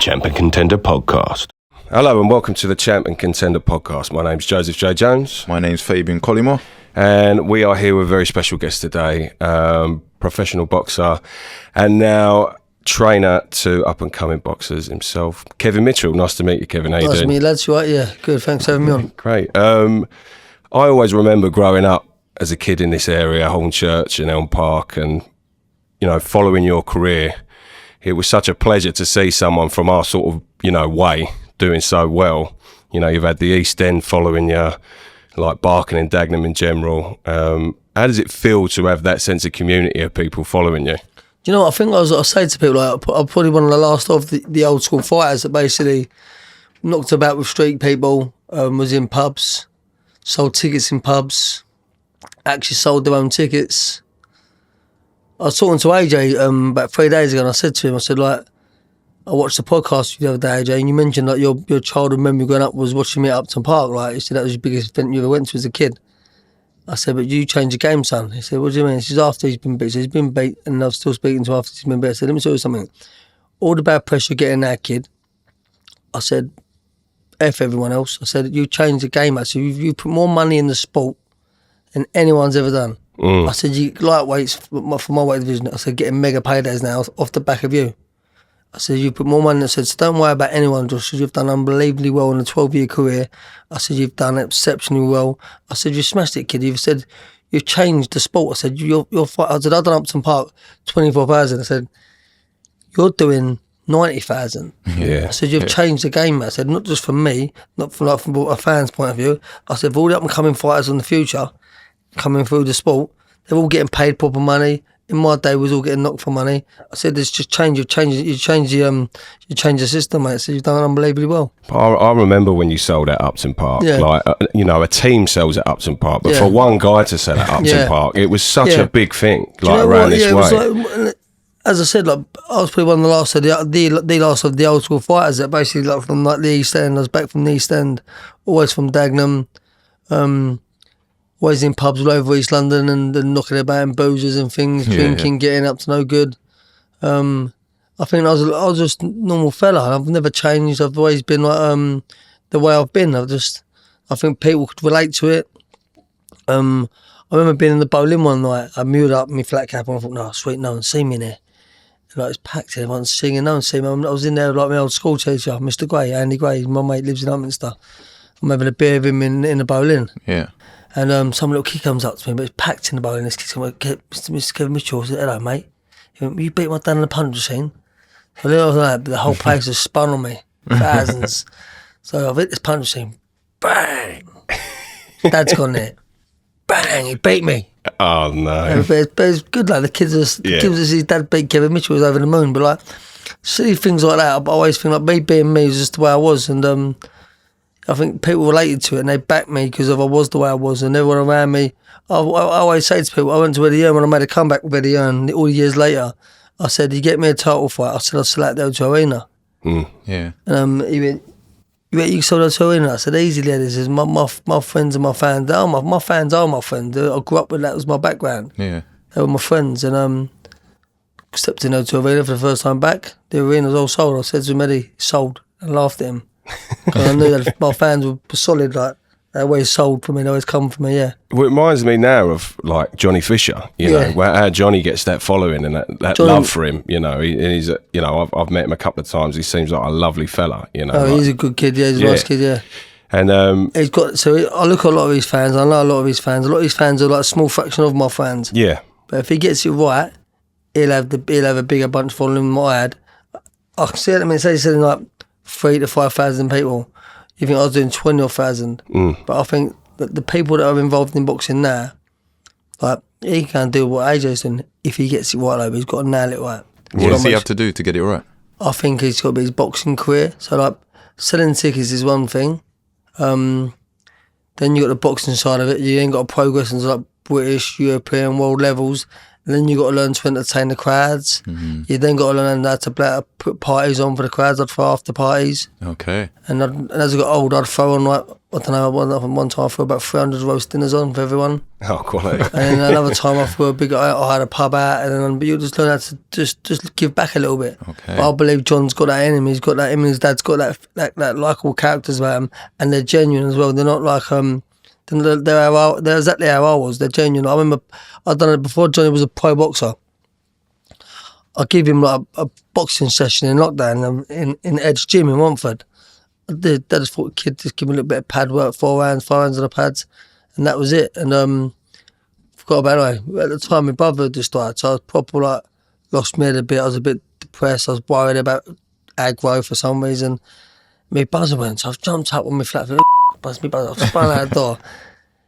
Champ Contender Podcast. Hello and welcome to the Champ Contender Podcast. My name's Joseph J. Jones. My name's Fabian Collymore. And we are here with a very special guest today, professional boxer and now trainer to up-and-coming boxers himself, Kevin Mitchell. Nice to meet you, Kevin. How you doing? Nice to meet you, lads. You right? Yeah, good. Thanks for having me on. Great. I always remember growing up as a kid in this area, Hornchurch and Elm Park, and, you know, following your career. It was such a pleasure to see someone from our sort of, you know, way doing so well. You know, you've had the East End following you, like Barking and Dagenham in general. How does it feel to have that sense of community of people following you? Do you know what I think? I say to people, like, I'm probably one of the last of the old school fighters that basically knocked about with street people, was in pubs, sold tickets in pubs, actually sold their own tickets. I was talking to AJ about 3 days ago, and I said to him, I said, like, I watched the podcast the other day, AJ, and you mentioned like your childhood memory growing up was watching me at Upton Park, right? He said that was your biggest event you ever went to as a kid. I said, but you changed the game, son. He said, what do you mean? He says, after he's been beat. So he's been beat, and I'm still speaking to him after he's been beat. I said, let me tell you something. All the bad pressure getting that kid, I said, F everyone else. I said, you changed the game, actually. You put more money in the sport than anyone's ever done. I said, you lightweights for my weight division, I said, getting mega paydays now off the back of you. I said, you put more money. I said, so don't worry about anyone, Josh. You've done unbelievably well in a 12-year career. I said, you've done exceptionally well. I said, you smashed it, kid. You've said, you've changed the sport. I said, you're fight. I said, I've done Upton Park 24,000. I said, you're doing 90,000. Yeah. I said, you've changed the game. I said, not just for me, not from a fan's point of view. I said, for all the up-and-coming fighters in the future, coming through the sport, they're all getting paid proper money. In my day, we was all getting knocked for money. I said, "There's just change. You change the system, mate." I said, "You've done unbelievably well." I remember when you sold at Upton Park. Yeah. Like, you know, a team sells at Upton Park, but for one guy to sell at Upton Park, it was such a big thing. Like around this way. It was like, as I said, like I was probably one of the last of the last of the old school fighters that basically like from like the East End. I was back from the East End, always from Dagenham. Always in pubs all over East London and knocking about in boozers and things, drinking, getting up to no good. I think I was just a normal fella. I've never changed. I've always been like the way I've been. I think people could relate to it. I remember being in the bowling one night. I muted up my flat cap and I thought, no, sweet, no one's seen me in there. And like, it's packed, everyone's singing, no one's seen me. I was in there like my old school teacher, Mr. Gray, Andy Gray. My mate lives in Upminster. I'm having a beer with him in the bowling. Yeah. And some little kid comes up to me, but it's packed in the bowling. This kid's going, Mr. Kevin Mitchell. I said, hello, mate. He went, you beat my dad in the punch machine. So the whole place has spun on me, thousands. So I've hit this punch machine, bang. Dad's gone there, bang. He beat me. Oh no! But it's good. Like the kids was his dad beat Kevin Mitchell, was over the moon. But like silly things like that, I always think like me being me was just the way I was, and I think people related to it and they backed me because I was the way I was, and everyone around me. I always say to people, I went to Eddie Hearn when I made a comeback with Eddie Hearn all the years later. I said, you get me a title fight. I said, I'll sell out the O2 Arena. Yeah. And he went, you bet you can sell the O2 Arena? I said, easy, lad. He says, my friends and my fans, my fans are my friends. I grew up with that, was my background. Yeah. They were my friends. And stepped in O2 Arena for the first time back. The arena's all sold. I said to him, Eddie, sold. And laughed at him. Because I knew that my fans were solid, like they always sold for me, they always come for me, Well, it reminds me now of like Johnny Fisher, you know, where how Johnny gets that following and that Johnny, love for him, you know. He's you know, I've met him a couple of times. He seems like a lovely fella, you know. Oh, like, he's a good kid, he's a nice kid, And he's got. So I look at a lot of his fans. I know a lot of his fans. A lot of his fans are like a small fraction of my fans. Yeah. But if he gets it right, he'll have a bigger bunch following him than I had. I can see it. I mean, say he's selling like 3,000 to 5,000 people. You think I was doing 20 or 1,000? But I think that the people that are involved in boxing now, like he can do what AJ's doing if he gets it right over. He's got to nail it right. What does he have to do to get it right? I think he's got to be his boxing career. So like selling tickets is one thing. Then you got the boxing side of it. You ain't got to progress into like British, European, world levels. And then you got to learn to entertain the crowds. You then got to learn how to put parties on for the crowds. I'd throw after parties. Okay. And as I got old, I'd throw on like, I don't know, one time I threw about 300 roast dinners on for everyone. Oh, quality. And then another time I threw I had a pub out, and then but you just learn how to just give back a little bit. Okay. But I believe John's got that in him. He's got that. Him and his dad's got that likeable characters about him, and they're genuine as well. They're not like they're exactly how I was. They're genuine. I remember I'd done it before Johnny was a pro boxer. I give him like a boxing session in lockdown in Edge Gym in Romford. I just thought, kid, just give me a little bit of pad work, 4 rounds of the pads, and that was it. And forgot about it. At the time, my brother had just died, so I was proper like lost me a bit. I was a bit depressed. I was worried about aggro for some reason. My buzzer went, so I've jumped up on my flat. Buzz me buzzer. I've spun out the door.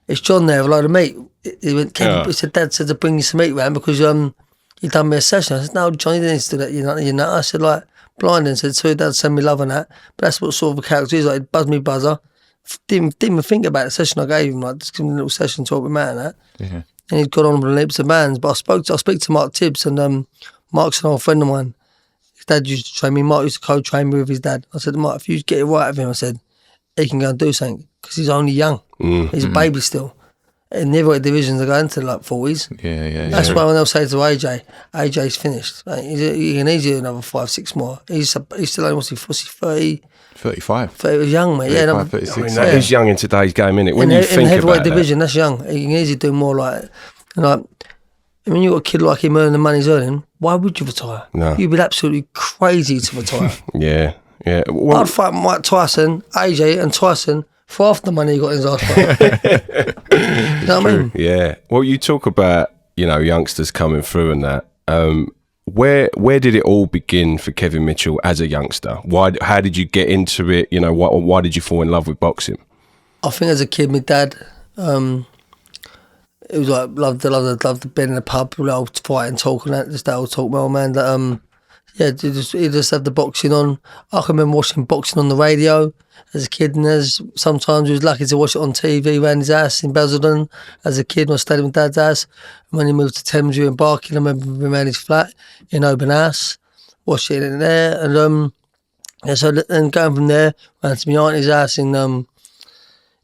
It's John there, a load of meat. He went, he said, Dad said to bring you some meat round because you done me a session. I said, no, John, you didn't need to do that. You know. I said, like, blinding. Said, so Dad send me love and that. But that's what sort of a character is. Like, he buzzed me buzzer. Didn't even think about the session I gave him. Like, just give him a little session, talk with Matt and that. Yeah. And he'd gone on with the leaps of bands. But I speak to Mark Tibbs, and Mark's an old friend of mine. His dad used to train me. Mark used to co-train me with his dad. I said, Mark, if you get it right with him, I said, he can go and do something because he's only young. He's a baby still. In the heavyweight divisions, they go into like 40s. Yeah. That's why when they'll say to AJ's finished. Like, he can easily do another 5-6 more. He's still only, what's he 30? 35. 30 was young, mate. 35, 36. I mean, that is young in today's game, isn't it? When you think in the heavyweight about division, that's young. He can easily do more like, and like, when you got a kid like him earning the money he's earning, why would you retire? No. You'd be absolutely crazy to retire. Yeah. Well, I'd fight Mike Tyson, AJ and Tyson for half the money he got in his ass for. You know what I mean? Yeah. Well, you talk about, youngsters coming through and that. Where did it all begin for Kevin Mitchell as a youngster? How did you get into it? Why did you fall in love with boxing? I think as a kid, my dad, it was like loved to be in the pub, old fighting, talking that, just that old talk, my old man. That he just had the boxing on. I can remember watching boxing on the radio as a kid, and sometimes we was lucky to watch it on TV around his house in Basildon as a kid. I stayed at my dad's house. And when he moved to Thames in Barking, I remember being around his flat in Open House, watching it in there, and so then going from there round to my auntie's house in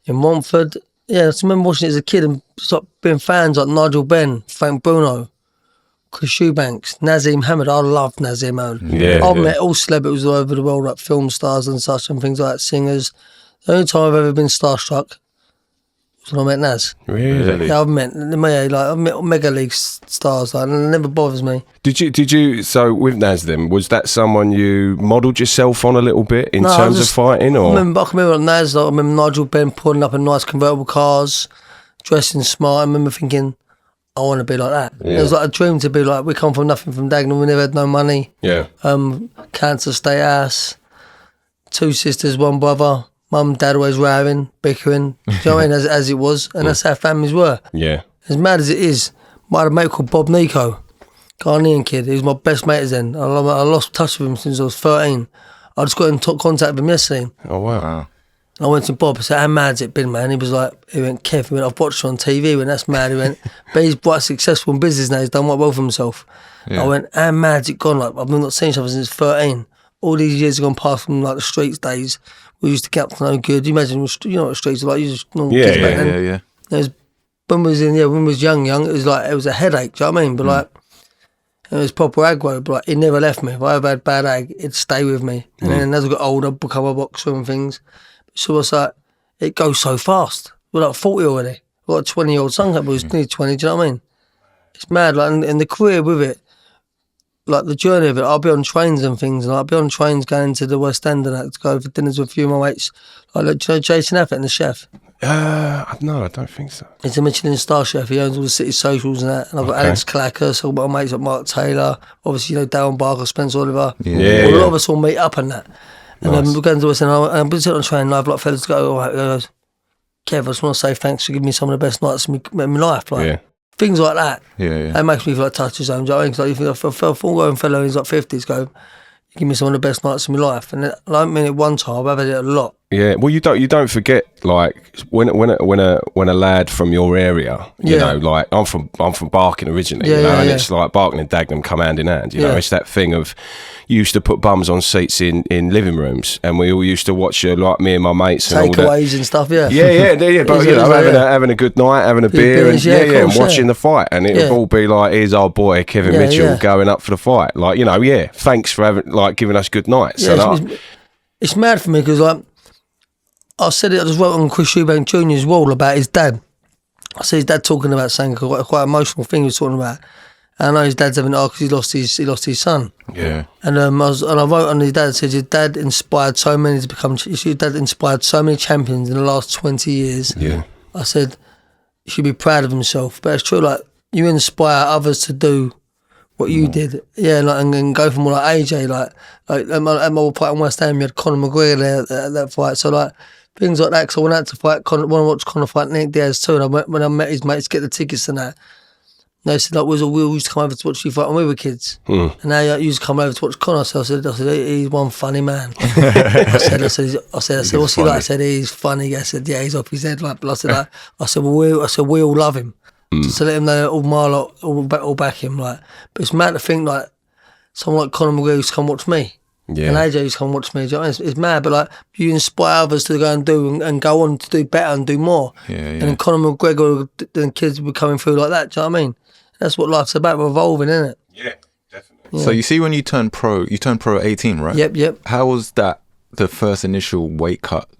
Romford. Yeah, I just remember watching it as a kid and start being fans like Nigel Benn, Frank Bruno, Chris Eubanks, Nazim Hamid. I loved Nazim Hamid. Yeah, I've met all celebrities all over the world, like film stars and such and things like that, singers. The only time I've ever been starstruck was when I met Naz. Really? Yeah, I've met mega league stars, like, and it never bothers me. Did you? So with Naz, then, was that someone you modelled yourself on a little bit in terms of fighting, or? I remember Naz. Like, I remember Nigel Benn pulling up in nice convertible cars, dressing smart. I remember thinking, I want to be like that. Yeah. It was like a dream to be like, we come from nothing from Dagenham, we never had no money. Yeah. Cancer state house, 2 sisters, 1 brother, mum, dad always rowing, bickering. Do you know what I mean? As it was, and that's how families were. Yeah. As mad as it is, I had a mate called Bob Nico, Ghanaian kid. He was my best mate then. I lost touch with him since I was 13. I just got in contact with him yesterday. Oh wow. I went to Bob, I said, how mad's it been, man? He went, Kev, I've watched you on TV. He went, that's mad. He went, but he's quite successful in business now. He's done quite well for himself. Yeah. I went, how mad's it gone? Like, I've not seen each other since 13. All these years have gone past from like the streets days. We used to get up to no good. You imagine, you know what the streets are like? You just normal kids back then. Yeah. When we was young, it was like, it was a headache, do you know what I mean? But like, it was proper aggro, but like, it never left me. If I ever had bad egg, it'd stay with me. And then as I got older, I'd become a boxer and things. So it's like, it goes so fast. We're like 40 already. We've got a 20-year-old son that was nearly 20, do you know what I mean? It's mad, like, and the career with it, like the journey of it, I'll be on trains and things, and I'll be on trains going to the West End and that to go for dinners with a few of my mates. Like, do you know Jason Affett, the chef? No, I don't think so. He's a Michelin star chef. He owns all the city socials and that. And I've got Alex Clacker, so I've got my mates like Mark Taylor, obviously, Darren Barker, Spencer Oliver. A lot of us all meet up and that. And then we're going to West End, and I'm sitting on a train, and I have like fellas to go, all right, goes, Kev, I just want to say thanks for giving me some of the best nights in my life. Like, things like that. That makes me feel like touch his own. Do you know what I mean? Because like, if a full-grown fellow, he's like 50s, go, you give me some of the best nights in my life. And I don't mean it one time, I've had it a lot. Yeah, well, you don't forget, like when a lad from your area, you know, like I'm from Barking originally, you know, and it's like Barking and Dagenham come hand in hand, you know. It's that thing of you used to put bums on seats in living rooms, and we all used to watch like me and my mates and takeaways and stuff, but you know, having a good night, having a beer, and and watching the fight, and it would all be like, here's our boy Kevin Mitchell going up for the fight, like, you know, thanks for giving us good nights. It's mad for me because, like, I just wrote on Chris Eubank Jr.'s wall about his dad. I see his dad talking about something, quite emotional thing he was talking about. And I know his dad's having because he lost his son. Yeah. And I wrote on his dad, said, your dad inspired so many champions in the last 20 years. Yeah. I said, he should be proud of himself. But it's true, like, you inspire others to do what you did, like, and go from like AJ, like at my fight in West Ham, you had Conor McGregor there at that fight, so like things like that. Because I went out to fight Conor, when I watched Conor fight Nick Diaz too, and when I met his mates to get the tickets and that, they said like we used to come over to watch you fight when we were kids, and now you used to come over to watch Conor. So I said he's one funny man. I said what's he like? I said he's funny. I said he's off his head. Like, but I said we all love him. To let him know all back him, like. But it's mad to think like someone like Conor McGregor used to come watch me, and AJ used to come watch me. Do you know what I mean? It's mad, but like you inspire others to go and do and go on to do better and do more. And then Conor McGregor, the kids were coming through like that. Do you know what I mean? That's what life's about, revolving, isn't it? Yeah, definitely. So you see, when you turn pro at 18, right? Yep. How was that the first initial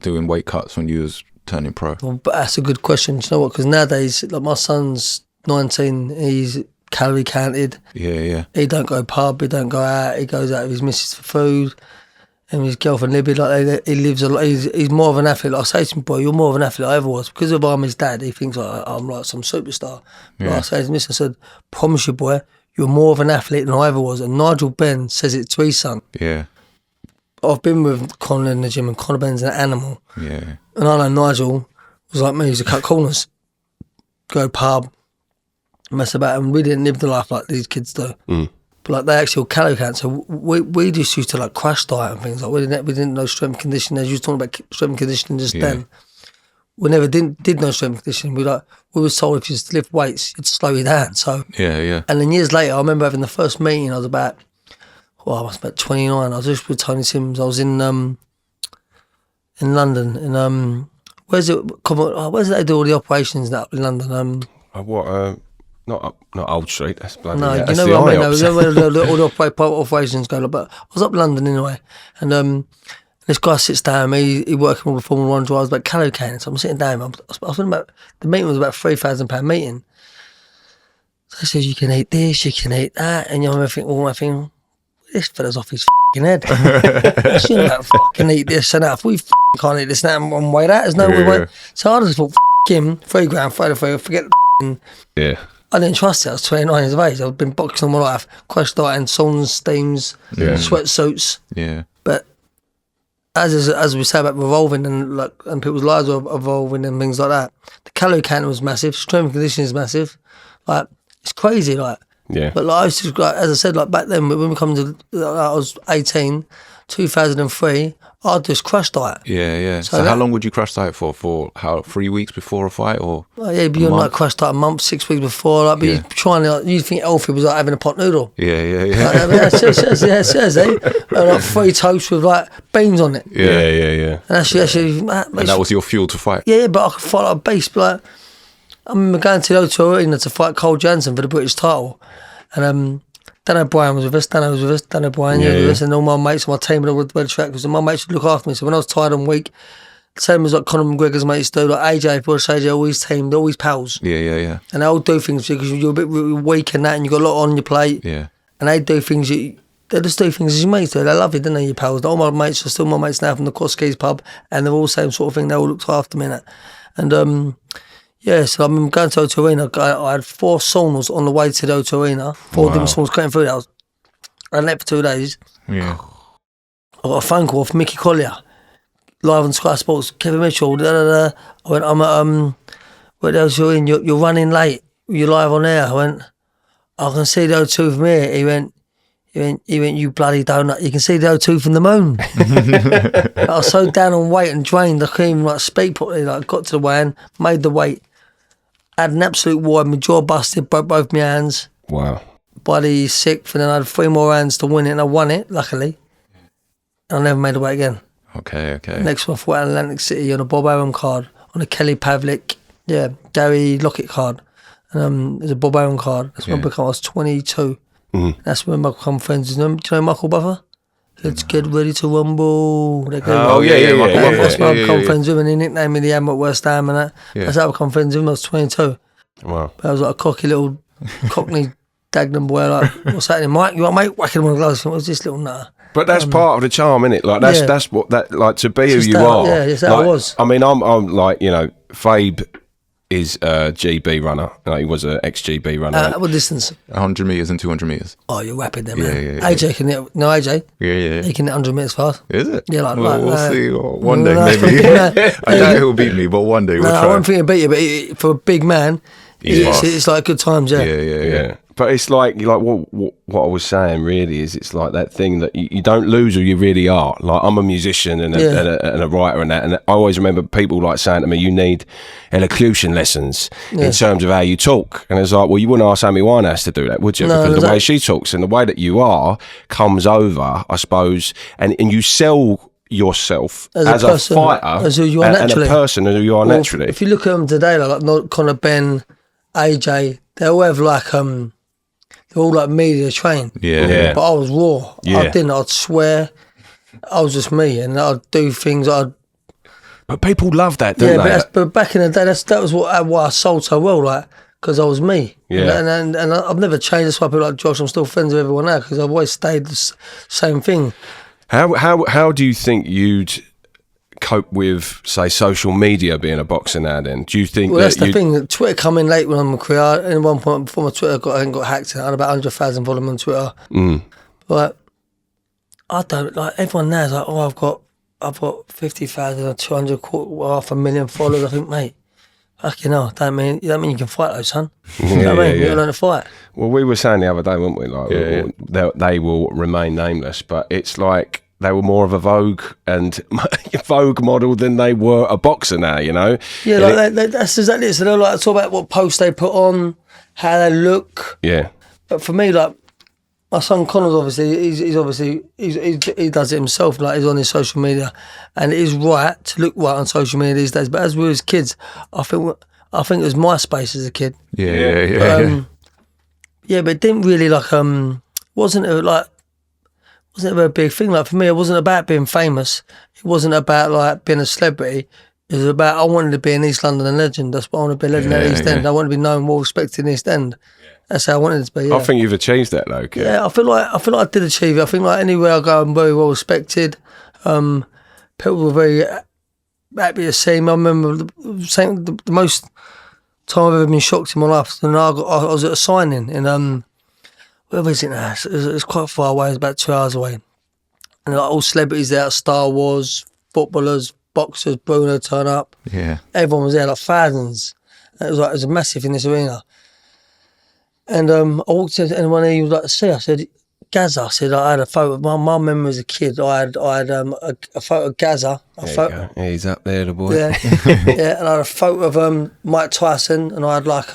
doing weight cuts when you was turning pro? Well, but that's a good question. Do you know what? Because nowadays, like, my son's 19, he's calorie counted. Yeah. He don't go pub, he don't go out, he goes out with his missus for food, and his girlfriend Libby, like, he lives a lot. He's more of an athlete. Like, I say to him, boy, you're more of an athlete than I ever was. Because of I'm his dad, he thinks like, I'm like some superstar. But I say to him, I said, promise you, boy, you're more of an athlete than I ever was. And Nigel Benn says it to his son. Yeah. I've been with Conor in the gym, and Conor Benn's an animal. Yeah. And I know Nigel was like me, he used to cut corners, go pub, mess about, and we didn't live the life like these kids do. But like, they actually calorie count. So we just used to like crash diet and things like. We didn't know strength conditioning. As you were talking about strength and conditioning just then, we never did know strength and conditioning. We were told if you just lift weights, it'd slow you down. So yeah. And then years later, I remember having the first meeting. I was about 29. I was just with Tony Sims. I was in London, in where's it they do all the operations now in London? Not Old Street. That's bloody. No, that's you know what I mean. No, you know where all the operations go. But I was up in London anyway, and this guy sits down. He working with Formula 1 drivers about calorie counting. So I'm sitting down. I was thinking about the meeting was about £3,000 meeting. So he says you can eat this, you can eat that, and I think, this fella's off his fucking head. You don't fucking eat this and that. If we can't eat this and that and weigh that, there's no way. So I just thought, him, £3 grand, forget Yeah. I didn't trust it. I was 29 years of age. I've been boxing all my life, crash dieting, saunas, steams, sweatsuits. Yeah. But as we say about revolving and people's lives are evolving and things like that, the calorie count was massive. Strength and conditioning is massive. Like, it's crazy. Like. Yeah. But like, I used to, like, as I said, like back then when we come to, I was 18, 2003, I'd just crash diet. Yeah. So how long would you crash diet for? How 3 weeks before a fight or? Well, be on like crash diet a month, 6 weeks before. Like, but you're trying to, you think healthy was like having a pot noodle. Yeah. Like, seriously. Like 3 toasts with like beans on it. Yeah. And actually, and that was your fuel to fight. Yeah, but I could fight like a beast. But like, I remember going to the O2 Arena to fight Cole Jansen for the British title, and Dan O'Brien was with us. Dan O'Brien was with us, and all my mates, my team, and all the track, because my mates would look after me. So when I was tired and weak, same as like Conor McGregor's mates do, like AJ, Bush, AJ, always team, they're always pals. Yeah. And they all do things because you're a bit weak and that, and you got a lot on your plate. Yeah. And they do things. They just do things as your mates do. They love it, don't they, your pals? All my mates are still my mates now from the Koski's pub, and they're all the same sort of thing. They all looked after me and that. And so I'm going to O2 Arena. I had 4 saunas on the way to the O2 Arena. 4 different saunas cutting through that. I left for 2 days. Yeah. I got a phone call from Mickey Collier, live on Sky Sports. Kevin Mitchell, I went, I'm at, where the O2 in? You're running late. You're live on air. I went, I can see the O2 from here. He went, He went, you bloody donut. You can see the O2 from the moon. I was so down on weight and drained, I couldn't even speak properly. I got to the weigh-in, made the weight, had an absolute war, my jaw busted, broke both my hands. Wow. By the 6th, and then I had 3 more rounds to win it, and I won it, luckily. And I never made the weight again. Okay. Next one, I fought at Atlantic City on a Bob Arum card, on a Kelly Pavlik, Gary Lockett card. And there's a Bob Arum card. That's when I was 22. That's when I become friends with them. Do you know Michael Buffer? Let's get ready to rumble. Yeah. That's when I become friends with him, and he nicknamed me the Am at West Ham and that. Yeah. That's how I become friends with him. I was 22. Wow. But I was like a cocky little Cockney Dagenham boy, like, what's happening, Mike? You want mate? Whacking him on the gloves. What's this little nutter? But that's part of the charm, isn't it? Like that's what that, like, to be who you are. Yeah, that's how like, I was. I mean, I'm like, you know, Fabe is a GB runner. Like, he was an ex-GB runner. What distance? 100 metres and 200 metres. Oh, you're rapid there, man. Yeah. AJ can hit, no, AJ. Yeah. He can hit 100 metres fast. Is it? Yeah, we'll see. One day, maybe. I doubt he'll beat me, but one day we'll try. I won't think he'll beat you, but for a big man, it's like good times, Yeah. But it's like what I was saying really is, it's like that thing that you don't lose who you really are. Like, I'm a musician and a writer and that, and I always remember people like saying to me, you need elocution lessons in terms of how you talk. And it's like, well, you wouldn't ask Amy Winehouse to do that, would you? Because the way she talks and the way that you are comes over, I suppose, and you sell yourself as a fighter, as who you are and a person who you are naturally. If you look at them today, like Conor Benn, AJ, they all have like they're all like media trained. Yeah. But I was raw. I'd swear. I was just me, and I'd do things. But people love that, don't they? But back in the day, that was why I sold so well, like, because I was me. Yeah. And I've never changed. That's why people like Josh, I'm still friends with everyone now, because I've always stayed the same thing. How do you think you'd cope with, say, social media being a boxer now then? Do you think that's the thing. Twitter come in late when I'm in my career. At one point before my Twitter got hacked, I had about 100,000 followers on Twitter. But I don't, like, everyone now is like, oh, I've got 50,000 or 200, 500,000 followers. I think, mate, fucking hell, that mean you can fight those, son. You know what I mean? You learn to fight. Well, we were saying the other day, weren't we? Like, they will remain nameless, but it's like they were more of a Vogue model than they were a boxer now, you know? Yeah, like that's exactly it. So they're like, talk about what posts they put on, how they look. Yeah. But for me, like, my son Conor's obviously, he does it himself, like, he's on his social media, and it is right to look right on social media these days. But as we were kids, I think it was MySpace as a kid. Yeah. But it didn't really, like, wasn't a very big thing. Like, for me, it wasn't about being famous. It wasn't about, like, being a celebrity. It was about, I wanted to be an East London legend. That's what I want to be, a legend at East End. I want to be known, well respected in East End. That's how I wanted it to be. Yeah. I think you've achieved that, though. Kev. Yeah, I feel like I did achieve it. I think, like, anywhere I go, I'm very well respected. People were very happy to see me. I remember the most time I've ever been shocked in my life. And I was at a signing in where was it now? It's quite far away. It's about 2 hours away. And like, all celebrities there, Star Wars, footballers, boxers, Bruno turn up. Yeah. Everyone was there, like thousands. It was a massive in this arena. And I walked in, and when he was like to see, I said, Gazza. I said, I had a photo of my memory as a kid. I had a photo of Gazza. Yeah, he's up there, the boy. Yeah, yeah. And I had a photo of Mike Tyson, and I had like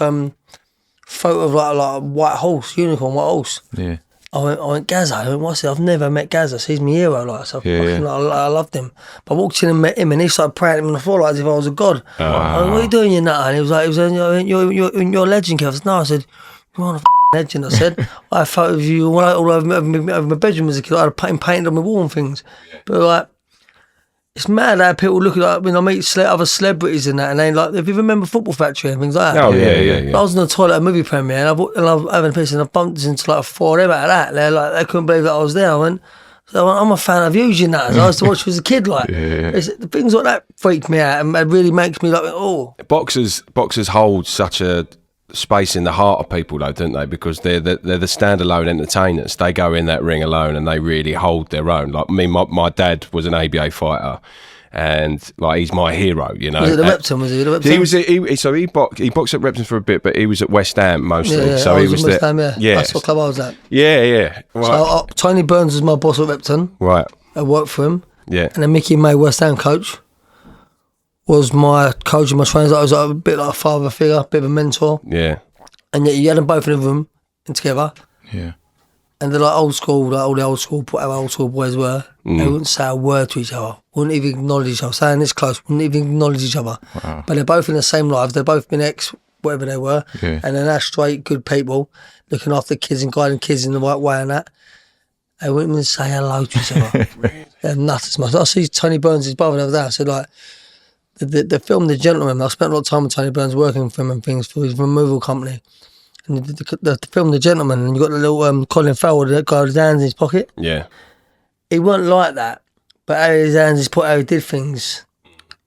photo of like a white horse, unicorn white horse. Yeah. I went Gazza. I went, what's it? I've never met Gazza. So he's my hero, like, so I loved him. But I walked in and met him, and he started praying on the floor like as if I was a god. Wow. I went, what are you doing, you nut? And he was like, you're a legend, Kev. I said, no. I said, you're a legend. I said, I had a photo of you all over my bedroom as a kid. I had painted on my wall and things. But like, it's mad how people look at, like, when I meet other celebrities and that, and they like, if you remember Football Factory and things like that. Oh yeah. I was in the toilet at a movie premiere, and I was having a piss, and I bumped into like 4 of them out of that. They're like, they couldn't believe that I was there. I went, I'm a fan of you, you know. I used to watch you as a kid, like. The things like that freak me out, and it really makes me like, oh. Boxers hold such a space in the heart of people, though, don't they? Because they're the standalone entertainers. They go in that ring alone and they really hold their own. Like me, my dad was an ABA fighter, and like he's my hero, you know. Was it the Repton? Was he the Repton? He boxed at Repton for a bit, but he was at West Ham mostly. Yeah, so I he was was at West Ham, yeah. yeah. That's what club I was at. Yeah. Right. So Tony Burns was my boss at Repton. Right. I worked for him. Yeah. And then Mickey May, West Ham coach, was my coach and my trainer. I was like a bit like a father figure, a bit of a mentor. Yeah. And yet you had them both in a room and together. Yeah. And they're like old school, like all the old school, how old school boys were. They wouldn't say a word to each other, wouldn't even acknowledge each other. Saying this close, wouldn't even acknowledge each other. Wow. But they're both in the same lives. They've both been whatever they were. Yeah. And they're now straight, good people, looking after kids and guiding kids in the right way and that. They wouldn't even say hello to each other. They're nuts as much. I see Tony Burns, his brother, the other day. I said, like, the film The Gentleman, I spent a lot of time with Tony Burns working for him and things for his removal company. And the film The Gentleman, and you got the little Colin Farrell that got his hands in his pocket. Yeah. He wasn't like that, but how his hands in his pocket, how he did things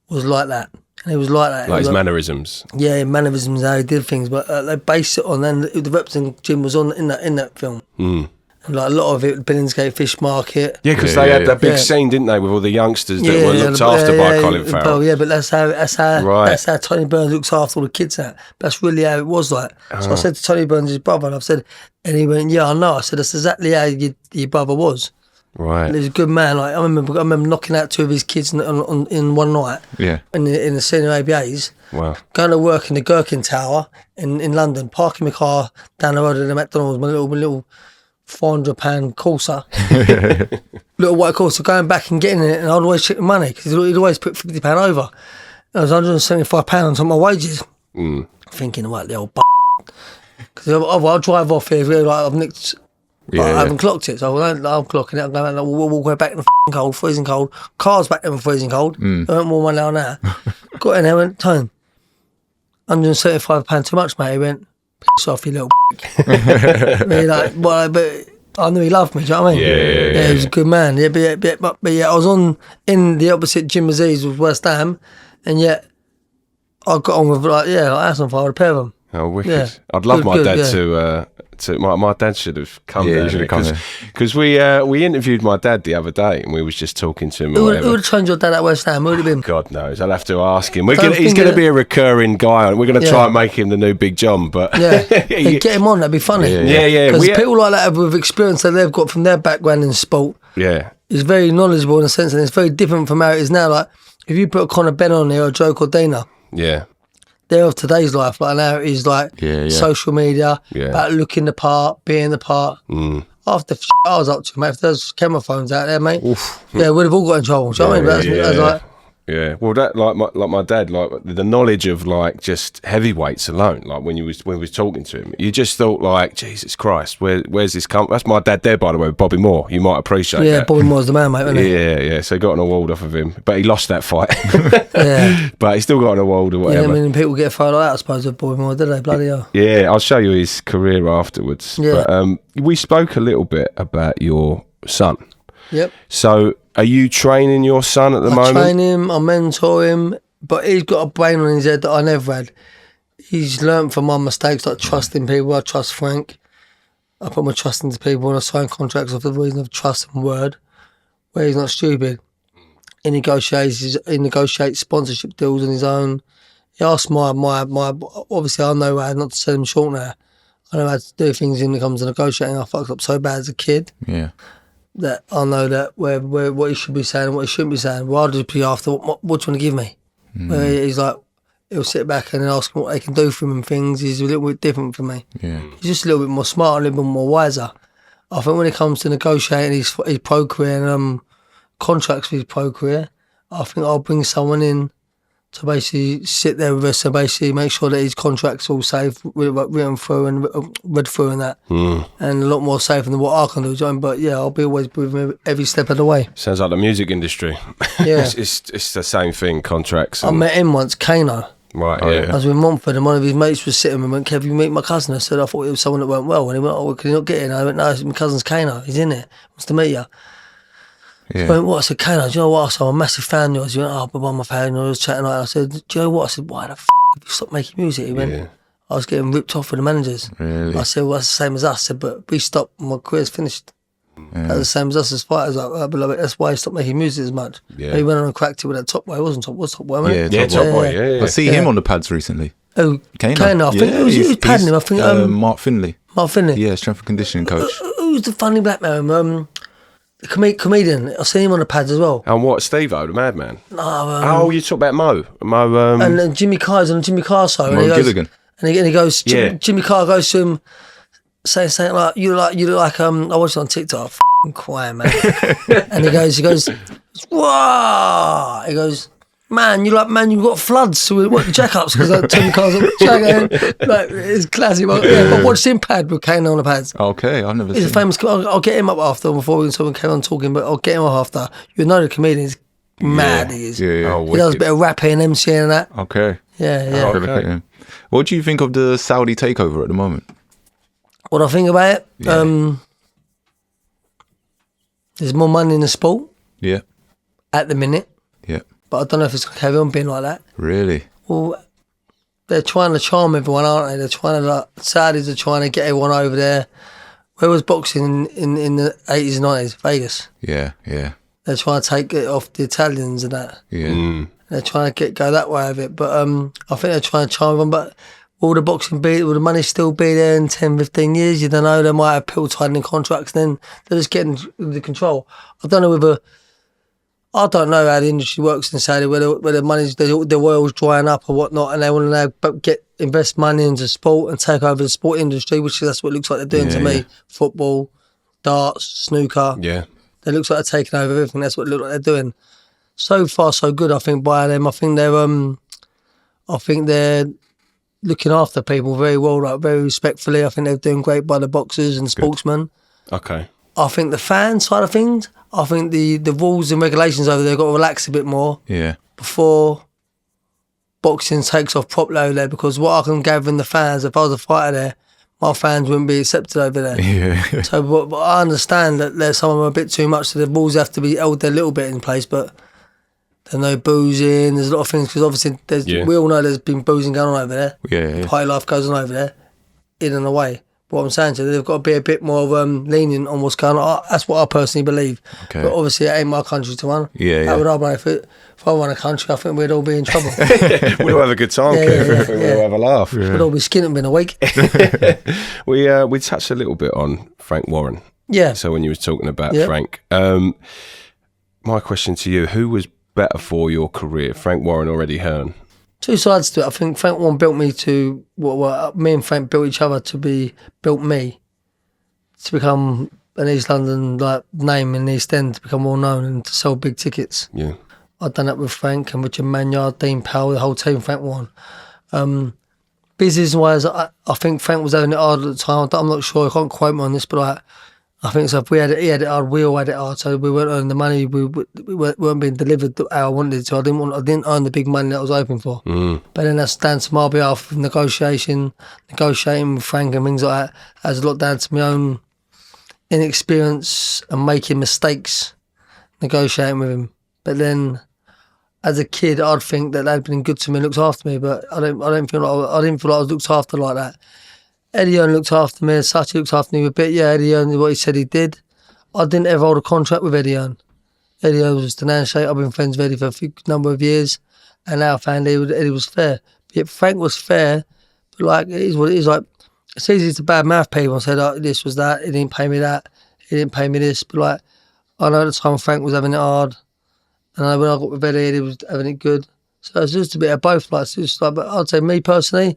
was like that. And he was like that. Like his mannerisms. Yeah, mannerisms, how he did things. But they based it on, and the Repton gym was on in that film. Mm. And like a lot of it, Billingsgate Fish Market. Yeah, because they had that big scene, didn't they, with all the youngsters that were looked after by Colin Farrell. Well, yeah, but that's how Tony Burns looks after all the kids out. That's really how it was like. So I said to Tony Burns, his brother, and I've said, and he went, yeah, I know. I said, that's exactly how your brother was. Right. And he was a good man. Like I remember knocking out two of his kids in one night. Yeah. In the senior ABAs. Wow. Going to work in the Gherkin Tower in London, parking my car down the road at the McDonald's, my little £400 Corsa, little white Corsa, going back and getting it, and I'd always check the money because he'd always put £50 over. And it was £175 on top of my wages. Thinking, what the old because I'll drive off here, like I've nicked. I haven't clocked it, so I'm clocking it. I'm going, we'll walk back in the cold, freezing cold. Cars back there in freezing cold. I went more money on that. Got in there, went, Tone, £175 too much, mate. He went, piss off, you little really like, but I knew he loved me, do you know what I mean? Yeah, he was a good man. Yeah, but I was in the opposite gym as he with West Ham, and yet I got on with like that's on fire, a pair of them. Oh, wicked. Yeah. I'd love my dad yeah. to my dad should have come Yeah, there. he should have come there. Because we interviewed my dad the other day and we was just talking to him. Who would have trained your dad at West Ham? Who would have been? God knows. I'll have to ask him. So He's going to be a recurring guy. We're going to try and make him the new Big John. But get him on. That'd be funny. Yeah. Because people like that with experience that they've got from their background in sport. Yeah. Is very knowledgeable in a sense, and it's very different from how it is now. Like if you put a Conor Benn on there or Joe Cordina. Yeah. They're of today's life, like now it is like social media, about looking the part, being the part. After I was up to, mate, if there's camera phones out there, mate, we'd have all got in trouble. Do you know what I mean? That's like, yeah. Well, that like my dad, like the knowledge of like just heavyweights alone. Like when we was talking to him, you just thought like, Jesus Christ, where's this come? That's my dad there, by the way, Bobby Moore. You might appreciate that. Yeah, Bobby Moore's the man, mate, isn't he? Yeah. So he got an award off of him, but he lost that fight. Yeah. But he still got an award or whatever. Yeah, I mean, people get fired like that, I suppose, with Bobby Moore, did they? Bloody hell. Yeah, I'll show you his career afterwards. Yeah. But we spoke a little bit about your son. Yep. So, are you training your son at the moment? I train him, I mentor him, but he's got a brain on his head that I never had. He's learnt from my mistakes, like trusting people. I trust Frank. I put my trust into people when I sign contracts off the reason of trust and word, where he's not stupid. He negotiates sponsorship deals on his own. He asks my obviously I know how not to sell him short now. I know how to do things when it comes to negotiating. I fucked up so bad as a kid. Yeah. That I know that where what he should be saying and what he shouldn't be saying. Well, I'll just be after what do you want to give me? Where he's like, he'll sit back and ask him what they can do for him and things. He's a little bit different from me. Yeah. He's just a little bit more smart, a little bit more wiser. I think when it comes to negotiating his pro career and contracts for his pro career, I think I'll bring someone in to basically sit there with us and basically make sure that his contract's all safe, written through and read through and that, and a lot more safe than what I can do. John. But yeah, I'll be always with him every step of the way. Sounds like the music industry. Yeah, it's the same thing. Contracts. I met him once, Kano. Right. I was with Montford and one of his mates was sitting with him and went, Kev, you meet my cousin? I said, I thought it was someone that went well. And he went, oh, well, can you not get in? I went, no, it's my cousin's Kano. He's in there. Wants to meet you. Yeah. So I went, what? I said, Kano, do you know what? I said, I'm a massive fan of yours. He went, oh, but I'm a fan. And I was chatting like that. I said, do you know what? I said, why the f*** have you stopped making music? He went, I was getting ripped off with the managers. Really? I said, well, that's the same as us. I said, but we stopped, my career's finished. That's the same as us as fighters. That's why he stopped making music as much. Yeah. He went on and cracked it with that Top Boy. It wasn't Top Boy, was Top Boy, wasn't it? Yeah, Top Boy. Yeah. I see him on the pads recently. Oh, Kano. I think who's padding him? I think Mark Finley. Mark Finley. Yeah, strength and conditioning coach. Who's the funny black man? The comedian. I've seen him on the pads as well. And what, Steve-O, the madman? No, You talk about Mo. and then Jimmy Carr's on Jimmy Carr show. And Mo he goes, Gilligan. And he goes, Yeah. Jimmy Carr goes to him, saying like, you look like, I watched it on TikTok, f***ing quiet, man. And he goes, whoa! He goes, man, you've got floods with what jack-ups, because Jimmy Carr's like, it's classic. But watched him pad with Kano on the pads. Okay, I've never He's seen a famous, I'll get him up after, before someone came on talking, but I'll get him up after. You know the comedian is mad, he is. Yeah. Oh, He does a bit of rapping, MCing and that. Okay. Yeah. I'll look at him. What do you think of the Saudi takeover at the moment? What I think about it, Yeah. there's more money in the sport Yeah. at the minute, Yeah. but I don't know if it's going to carry on being like that. Really? Well, they're trying to charm everyone, aren't they? They're trying to, Saudis are trying to get everyone over there. Where was boxing in the 80s and 90s? Vegas. Yeah. Yeah. They're trying to take it off the Italians and that. Yeah. They're trying to go that way of it. But I think they're trying to charm everyone. But will the money still be there in 10, 15 years? You don't know. They might have people tightening contracts, and then they're just getting the control. I don't know how the industry works in Saudi, where the money's, the oil's drying up or whatnot, and they want to now invest money into sport and take over the sport industry, which that's what it looks like they're doing to me. Football, darts, snooker. Yeah. It looks like they're taking over everything. That's what it looks like they're doing. So far, so good, I think, by them. I think they're looking after people very well, like very respectfully. I think they're doing great by the boxers and sportsmen. Okay. I think the fan side of things, I think the rules and regulations over there got to relax a bit more Yeah. before boxing takes off properly over there, because what I can gather in the fans, if I was a fighter there, my fans wouldn't be accepted over there. Yeah. So, but I understand that there's some of them a bit too much, so the rules have to be held there a little bit in place, but there's no boozing, there's a lot of things, because obviously we all know there's been boozing going on over there. Yeah. Party life goes on over there, in and away. But what I'm saying to you, they've got to be a bit more lenient on what's going on. That's what I personally believe. Okay. But obviously, it ain't my country to run. Yeah. That would I run. If I run a country, I think we'd all be in trouble. We'll have a good time, Kev. We'll have a laugh. We'd all be skinning in a week. We touched a little bit on Frank Warren. Yeah. So when you were talking about Frank, my question to you, who was better for your career, Frank Warren or Eddie Hearn? Two sides to it. I think Frank Warren built me to, me and Frank built each other built me to become an East London name in the East End, to become well known and to sell big tickets. Yeah. I've done that with Frank and Richard Manyard, Dean Powell, the whole team, Frank Warren. Business-wise, I think Frank was having it hard at the time. I'm not sure, I can't quote me on this, but I think so. If he had it hard, we all had it hard. So we weren't earning the money. We weren't being delivered how I wanted to. I didn't earn the big money that I was hoping for. But then that's down to my behalf of negotiating with Frank and things like that. That's a lot down to my own inexperience and making mistakes negotiating with him. But then, as a kid, I'd think that they'd been good to me and looked after me. But I didn't feel like I was looked after like that. Eddie Hearn looked after me as such. He looked after me a bit. Yeah, Eddie Hearn did what he said he did. I didn't ever hold a contract with Eddie Hearn. Eddie Hearn was just an handshake. I've been friends with Eddie for a number of years, and now I found Eddie was fair. But yet Frank was fair, but it is what it is. It's easy to badmouth people and say, this was that, he didn't pay me that, he didn't pay me this. But I know at the time Frank was having it hard, and when I got with Eddie was having it good. So it's just a bit of both. But I'd say me personally,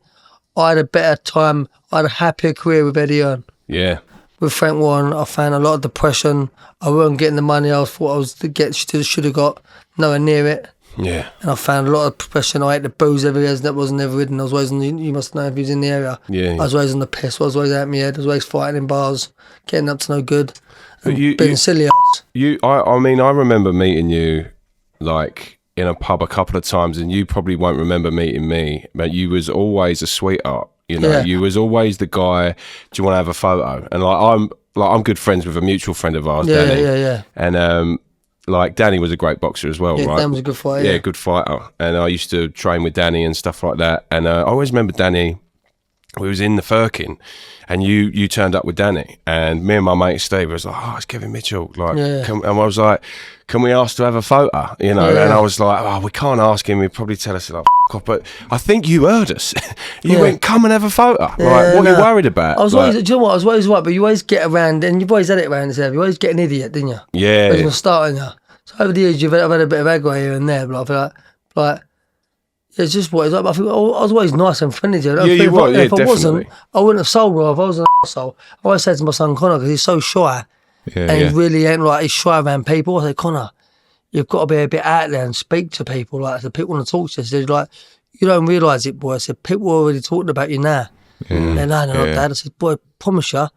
I had a better time, I had a happier career with Eddie Hearn. Yeah. With Frank Warren, I found a lot of depression. I wasn't getting the money I thought I was to get, should have got, nowhere near it. Yeah. And I found a lot of depression. I ate the booze every year, that wasn't ever ridden. I was always you must know if he was in the area. Yeah. I was always on the piss, I was always out of my head, I was always fighting in bars, getting up to no good, and being silly ass. I mean, I remember meeting you in a pub a couple of times, and you probably won't remember meeting me, but you was always a sweetheart. You was always the guy. Do you want to have a photo? And I'm good friends with a mutual friend of ours, Danny. Yeah. And Danny was a great boxer as well, right? Dan was a good fighter. Yeah, good fighter. And I used to train with Danny and stuff like that. And I always remember Danny we was in the Firkin, and you turned up with Danny, and me and my mate Steve was like, oh, it's Kevin Mitchell, like, and I was like, can we ask to have a photo, you know? And I was like, oh, we can't ask him, he'd probably tell us, like, f*** off, but I think you heard us. You went, come and have a photo. Like, what are you worried about? I was always, do you know what, I was always right, but you always get around, and you've always had it around yourself, you always get an idiot, didn't you? Yeah. When you're starting you. So over the years, I've had a bit of aggro here and there, but I feel like it's just what it's like. I think I was always nice and friendly to you. You were, if I definitely. wasn't, I wouldn't have sold her if I was an arsehole. I always said to my son Conor, because he's so shy, and he really ain't like, he's shy around people. I say, Conor, you've got to be a bit out there and speak to people. Like, the people want to talk to you. They're like, you don't realise it, boy. I said, people are already talking about you now. They're not, Dad. I said, boy, I promise you,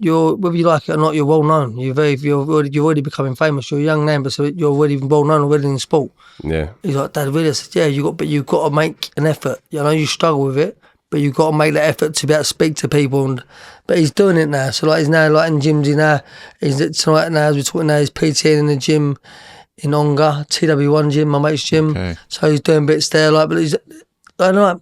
whether you like it or not, you're well known. You're already becoming famous. You're a young man, but so you're already well known already in sport. Yeah. He's like, Dad, really? I said, yeah, you've got to make an effort. You know, you struggle with it, but you've got to make the effort to be able to speak to people. But he's doing it now. So like, he's now like in gyms. Tonight now, as we're talking now, he's PT'ing in the gym in Onga, TW1 gym, my mate's gym. Okay. So he's doing bits there. Like, but he's, I don't know,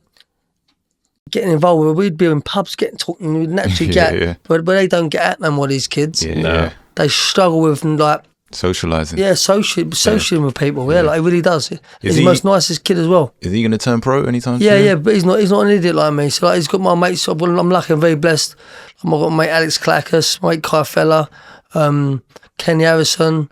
getting involved with, we'd be in pubs talking, we'd naturally but they don't get at no more, these kids. They struggle with like socialising. Socialising with people. Like he really does. He's the most nicest kid as well. Is he going to turn pro anytime soon? Yeah, but he's not an idiot like me. So like, he's got my mates. I'm lucky and very blessed. I've got my mate Alex Clackus, mate Kai Fella, Kenny Harrison,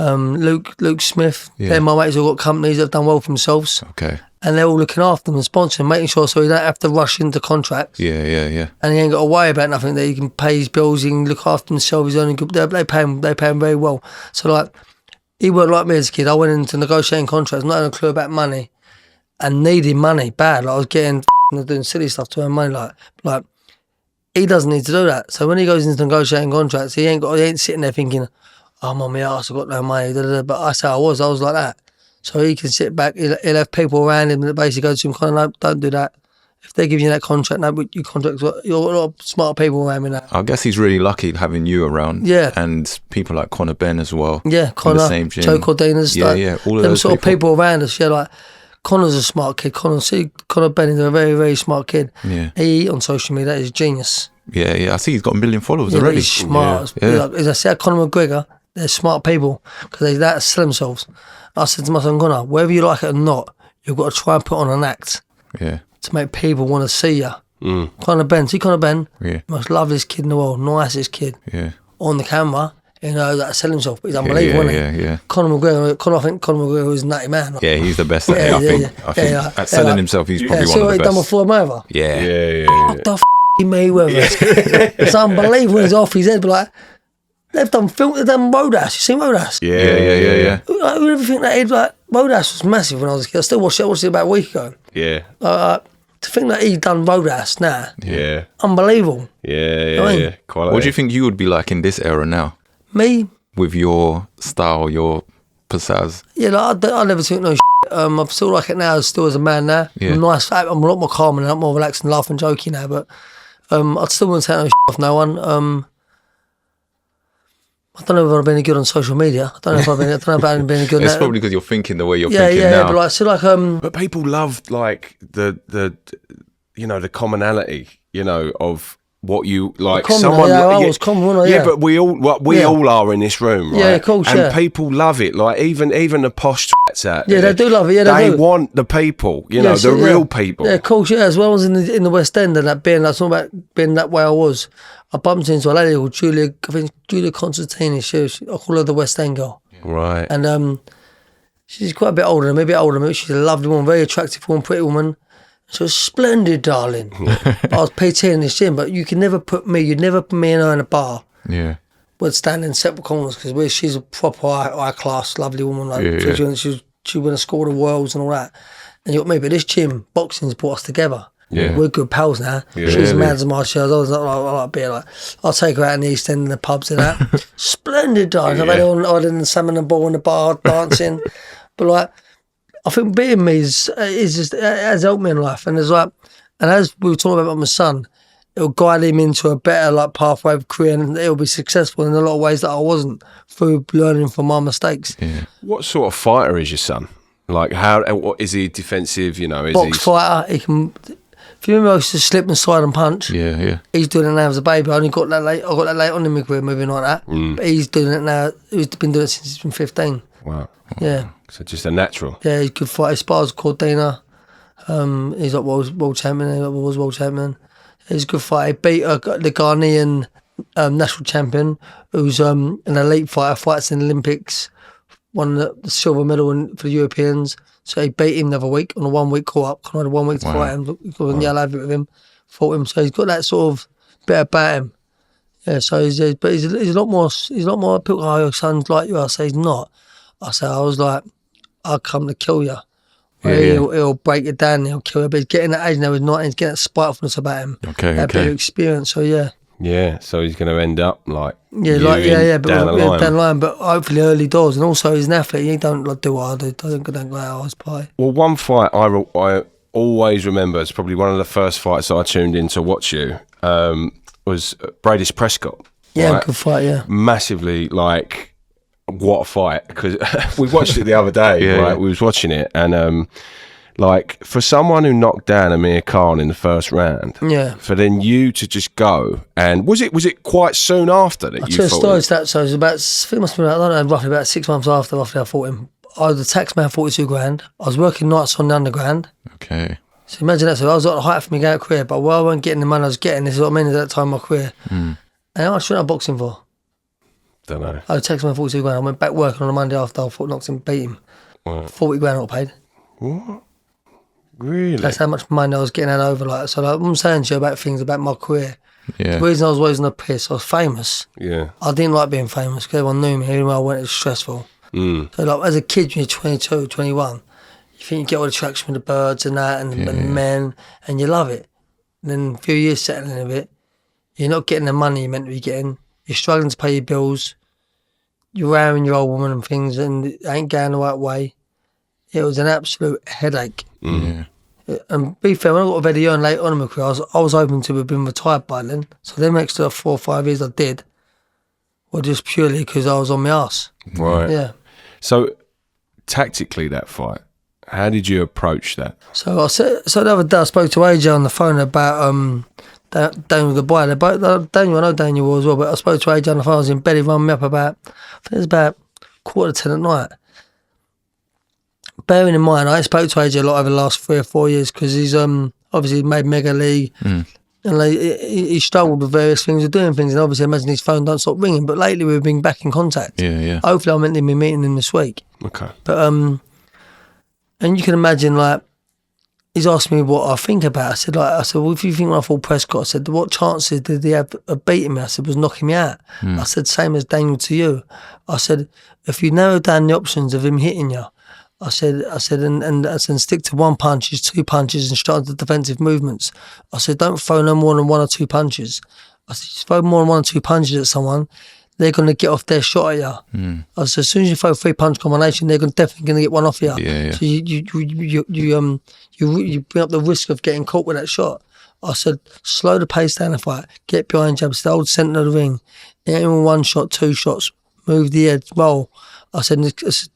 Luke Smith. They're my mates who've got companies that have done well for themselves. Okay. And they're all looking after them and sponsoring, making sure so he don't have to rush into contracts. Yeah. And he ain't got to worry about nothing, that he can pay his bills, he can look after himself, he's only good. They pay him very well. So like, he weren't like me as a kid. I went into negotiating contracts, not having a clue about money, and needing money bad. Like, I was doing silly stuff to earn money. Like he doesn't need to do that. So when he goes into negotiating contracts, he ain't sitting there thinking, oh, I'm on my arse, I've got no money. But I say I was like that. So he can sit back, he'll have people around him that basically go to him, kind of, no, don't do that. If they give you that contract, no, but you contract, you're a lot of smart people around me now. I guess he's really lucky having you around. Yeah. And people like Conor Benn as well. Yeah, Conor, the same gym. Joe Cordinas. All of them those sort of people around us. Yeah, like, Conor's a smart kid. Conor Benn is a very, very smart kid. Yeah. He, on social media, is a genius. Yeah. I see he's got 1 million followers already. He's smart. Yeah. Like, as I said, Conor McGregor, they're smart people because they that sell themselves. I said to my son Conor, whether you like it or not, you've got to try and put on an act to make people want to see you. Conor Benn, most loveliest kid in the world, nicest kid. On the camera, you know, that sell himself. He's unbelievable, isn't he? Conor McGregor, I think Conor McGregor is a nutty man. Yeah, he's the best. I think at selling himself, he's probably one of the best. See what he done with Floyd Mayweather? Yeah. What the Mayweather? It's unbelievable. He's off his head, but like, they've done Roadhouse. You seen Roadhouse? Yeah. Who ever think that Roadhouse was massive when I was a kid? I still watched it about a week ago. Yeah. To think that he's done Roadhouse now. Yeah. Unbelievable. Yeah. Quality. What do you think you would be like in this era now? Me? With your style, your pizzazz? Yeah, like, I never took no shit. I feel like it now, still as a man now. Yeah. I'm nice. I'm a lot more calm and a lot more relaxed and laughing and joking now, but I still wouldn't take no shit off no one. I don't know if I've been any good on social media. I don't know if I've been any good. It's probably because you're thinking the way you're thinking now. Yeah, but people love like the the commonality, of what you like. Someone, I was common, wasn't I? Yeah, but we all are in this room, right? Yeah, of course, and people love it. Like even the posh twats out there. Yeah, they do love it. Yeah, they want the people, the real people. Yeah, of course, yeah. As well as in the West End and that being like talking about being that way I was. I bumped into a lady called Julia Constantini. I call her the West End girl. Right. And she's quite a bit older than me, She's a lovely woman, very attractive woman, pretty woman. She was splendid, darling. I was PT'ing in this gym, but you'd never put me and her in a bar. Yeah. We'd stand in separate corners because she's a proper high class, lovely woman. Like, she went to school of the worlds and all that. And you got me, but this gym, boxing's brought us together. Yeah. We're good pals now. Yeah, she's mad as my shows. I was like, I like beer. Like, I'll take her out in the East End and the pubs and that. Splendid, darling. I've had her on the salmon and ball in the bar dancing. But like, I think being me is just, it has helped me in life. And and as we were talking about my son, it'll guide him into a better pathway of career, and he'll be successful in a lot of ways that I wasn't, through learning from my mistakes. Yeah. What sort of fighter is your son? Like, what is he defensive? Is box fighter. He can. If you remember, I used to slip and slide and punch. Yeah. He's doing it now as a baby. I got that late on in my career, moving like that. But he's doing it now. He's been doing it since he's been 15. Wow. Yeah. So just a natural. Yeah, he's a good fighter. He spars Cordina. He's like world champion. He was world champion. He's a good fighter. He beat the Ghanaian national champion, who's an elite fighter, fights in the Olympics, won the silver medal for the Europeans. So he beat him the other week on a 1 week call up. I had 1 week to fight him. Got yell over with him, fought him. So he's got that sort of bit about him. Yeah. So he's a lot more. He's a lot more. People go, "Oh, your son's like you." I say he's not. I was like, "I'll come to kill you." He'll break it down. He'll kill you. But he's getting that age now. He's not. He's getting that spitefulness about him. That bit of experience. So yeah. Yeah, so he's going to end up like but down the line, but hopefully early doors. And also he's an athlete. He don't do what I do. Don't go out his pie. Well, one fight I always remember, it's probably one of the first fights that I tuned in to watch you, was Breidis Prescott. Yeah, right? good fight, yeah. Massively, like, what a fight. Because we watched it the other day, right? We was watching it, and like, for someone who knocked down Amir Khan in the first round, for then you to just go, and was it quite soon after that you fought him? So it was about, I think it must have been, I don't know, roughly about 6 months after I fought him. I was the tax man, 42 grand. I was working nights on the underground. Okay. So imagine that. So I was at the height of my out career, but while I wasn't getting the money I was getting, this is what I mean at that time of my career. And how much went I boxing for? Don't know. I was tax man, 42 grand. I went back working on a Monday after I fought, knocked him, beat him. Wow. 40 grand I got paid. What? Really? That's how much money I was getting over. Like, so like, I'm saying to you about things about my career. Yeah. The reason I was always on the piss, I was famous. Yeah. I didn't like being famous because everyone knew me. Everywhere I went, it was stressful. So like, as a kid, when you're 22, 21, you think you get all the traction with the birds and that and the men, and you love it. And then a few years settling a bit, you're not getting the money you're meant to be getting. You're struggling to pay your bills. You're wearing your old woman and things, and it ain't going the right way. It was an absolute headache. Yeah. And be fair, when I got a video late on in my career, I was hoping to have been retired by then. So them extra 4 or 5 years I did were just purely because I was on my arse. Right. Yeah. So, tactically, that fight, how did you approach that? So the other day I spoke to AJ on the phone about Daniel Dubois. Daniel, I know Daniel as well, but I spoke to AJ on the phone. I was in bed. He rang me up about, I think it was about 9:45 at night. Bearing in mind, I spoke to AJ a lot over the last 3 or 4 years because he's obviously made Mega League. And like, he struggled with various things, with doing things, and obviously imagine his phone don't stop ringing. But lately we've been back in contact. Yeah. Hopefully I'm meant to be meeting him this week. Okay. But and you can imagine, like, he's asked me what I think about it. I said, well, if you think when I fought Prescott, I said, what chances did he have of beating me? I said, was knocking me out. I said, same as Daniel to you. I said, if you narrow down the options of him hitting you, I said, and stick to 1 punches, 2 punches, and start the defensive movements. I said, don't throw no more than 1 or 2 punches. I said, you throw more than 1 or 2 punches at someone, they're going to get off their shot at you. I said, as soon as you throw a 3-punch combination, they're definitely going to get one off you. Yeah. So you bring up the risk of getting caught with that shot. I said, slow the pace down the fight, get behind jabs, stay old centre of the ring, aim in 1 shot, 2 shots, move the edge, roll. I said,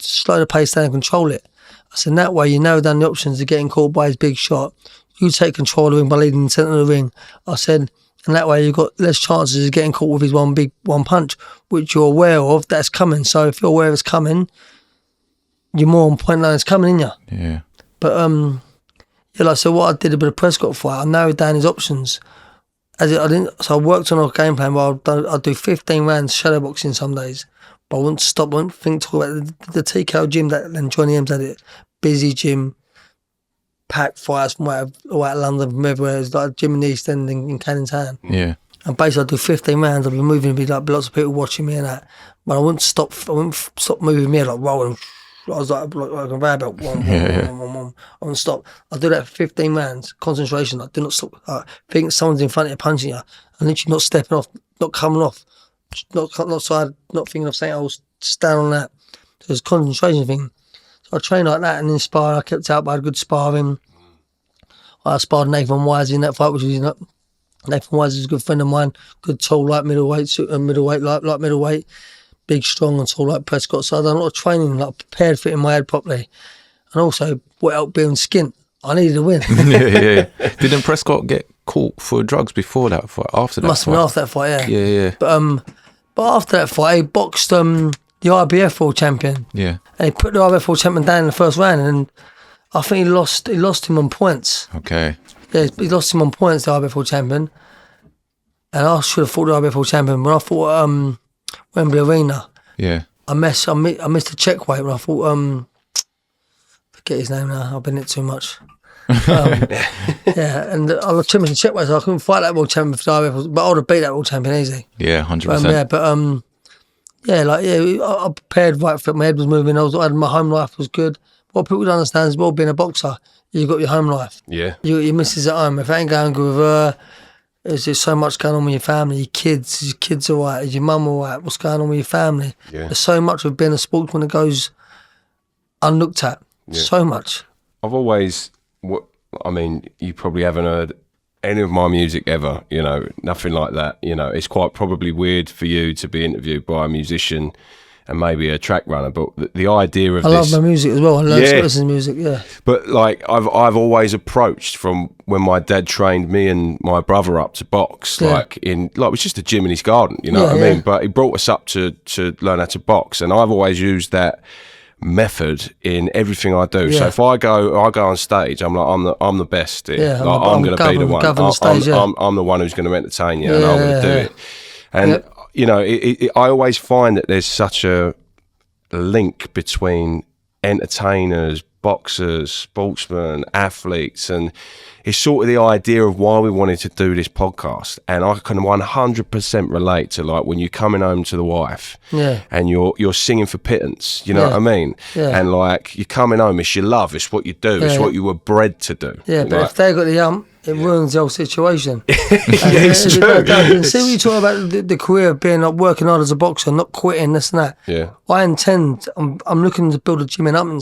slow the pace down and control it. I said, that way you narrow down the options of getting caught by his big shot. You take control of the ring by leading the centre of the ring. I said, and that way you've got less chances of getting caught with his one punch, which you're aware of, that's coming. So if you're aware of it's coming, you're more on point line, it's coming in you. Yeah. But, so what I did with the Prescott fight, I narrowed down his options. So I worked on a game plan where I'd do 15 rounds shadowboxing some days. But I wouldn't stop, talk about the TKO gym that then Johnny M's had it. Busy gym, packed fights from all out of London, from everywhere. It was like a gym in the East End in Canning Town. Yeah. And basically I'd do 15 rounds, I'd be moving, there'd be like lots of people watching me and that. But I wouldn't stop moving me, like rolling. I was like a rabbit, one. I wouldn't stop. I'd do that for 15 rounds, concentration, I do not stop. Think someone's in front of you punching you, and literally not stepping off, not coming off. Not side, not thinking of saying I was stand on that. So it was a concentration thing. So I trained like that and then spar. I kept out, but I had good sparring. I sparred Nathan Wise in that fight, which was Nathan Wise is a good friend of mine. Good tall, light middleweight, light middleweight, big, strong and tall like Prescott. So I done a lot of training, like prepared for it in my head properly. And also what helped build skin. I needed a win. yeah. Didn't Prescott get caught for drugs before that fight? After that Must have fight? been after that fight, yeah. Yeah. But after that fight, he boxed the IBF world champion. Yeah. And he put the IBF world champion down in the first round, and I think he lost him on points. Okay. Yeah, he lost him on points, the IBF world champion. And I should have fought the IBF world champion. When I fought Wembley Arena, Yeah. I missed a check weight when I fought forget his name now. I've been in it too much. Yeah, and I lost too much in check weight, so I couldn't fight that world champion for the IBF, but I would have beat that world champion easy. Yeah, 100%. I prepared right for it. My head was moving. My home life was good. What people don't understand is, well, being a boxer, you've got your home life. Yeah. You got your missus at home. If it ain't going good with her, there's just so much going on with your family. Your kids are right. Is your mum all right? What's going on with your family? Yeah. There's so much of being a sportsman that goes unlooked at. Yeah. So much. I've always, you probably haven't heard any of my music ever, nothing like that. It's quite probably weird for you to be interviewed by a musician and maybe a track runner, but the idea of I love my music as well. I learned to listen to music, yeah. But like I've always approached from when my dad trained me and my brother up to box, it was just a gym in his garden, you know what I mean? But he brought us up to learn how to box, and I've always used that method in everything I do. So if I go on stage, I'm like, I'm the best here. I'm going to be the one. I'm the one who's going to entertain you, and I'm going to do it. And I always find that there's such a link between entertainers, boxers, sportsmen, athletes, and it's sort of the idea of why we wanted to do this podcast. And I can 100% relate to, like, when you're coming home to the wife and you're singing for pittance, you know what I mean? And like, you're coming home, it's your love, it's what you do, it's what you were bred to do. Yeah, but if they got the hump, it ruins the whole situation. It's true. See what you talk about the career of being, like, working hard as a boxer, not quitting, this and that. Yeah. I'm looking to build a gym in Upton,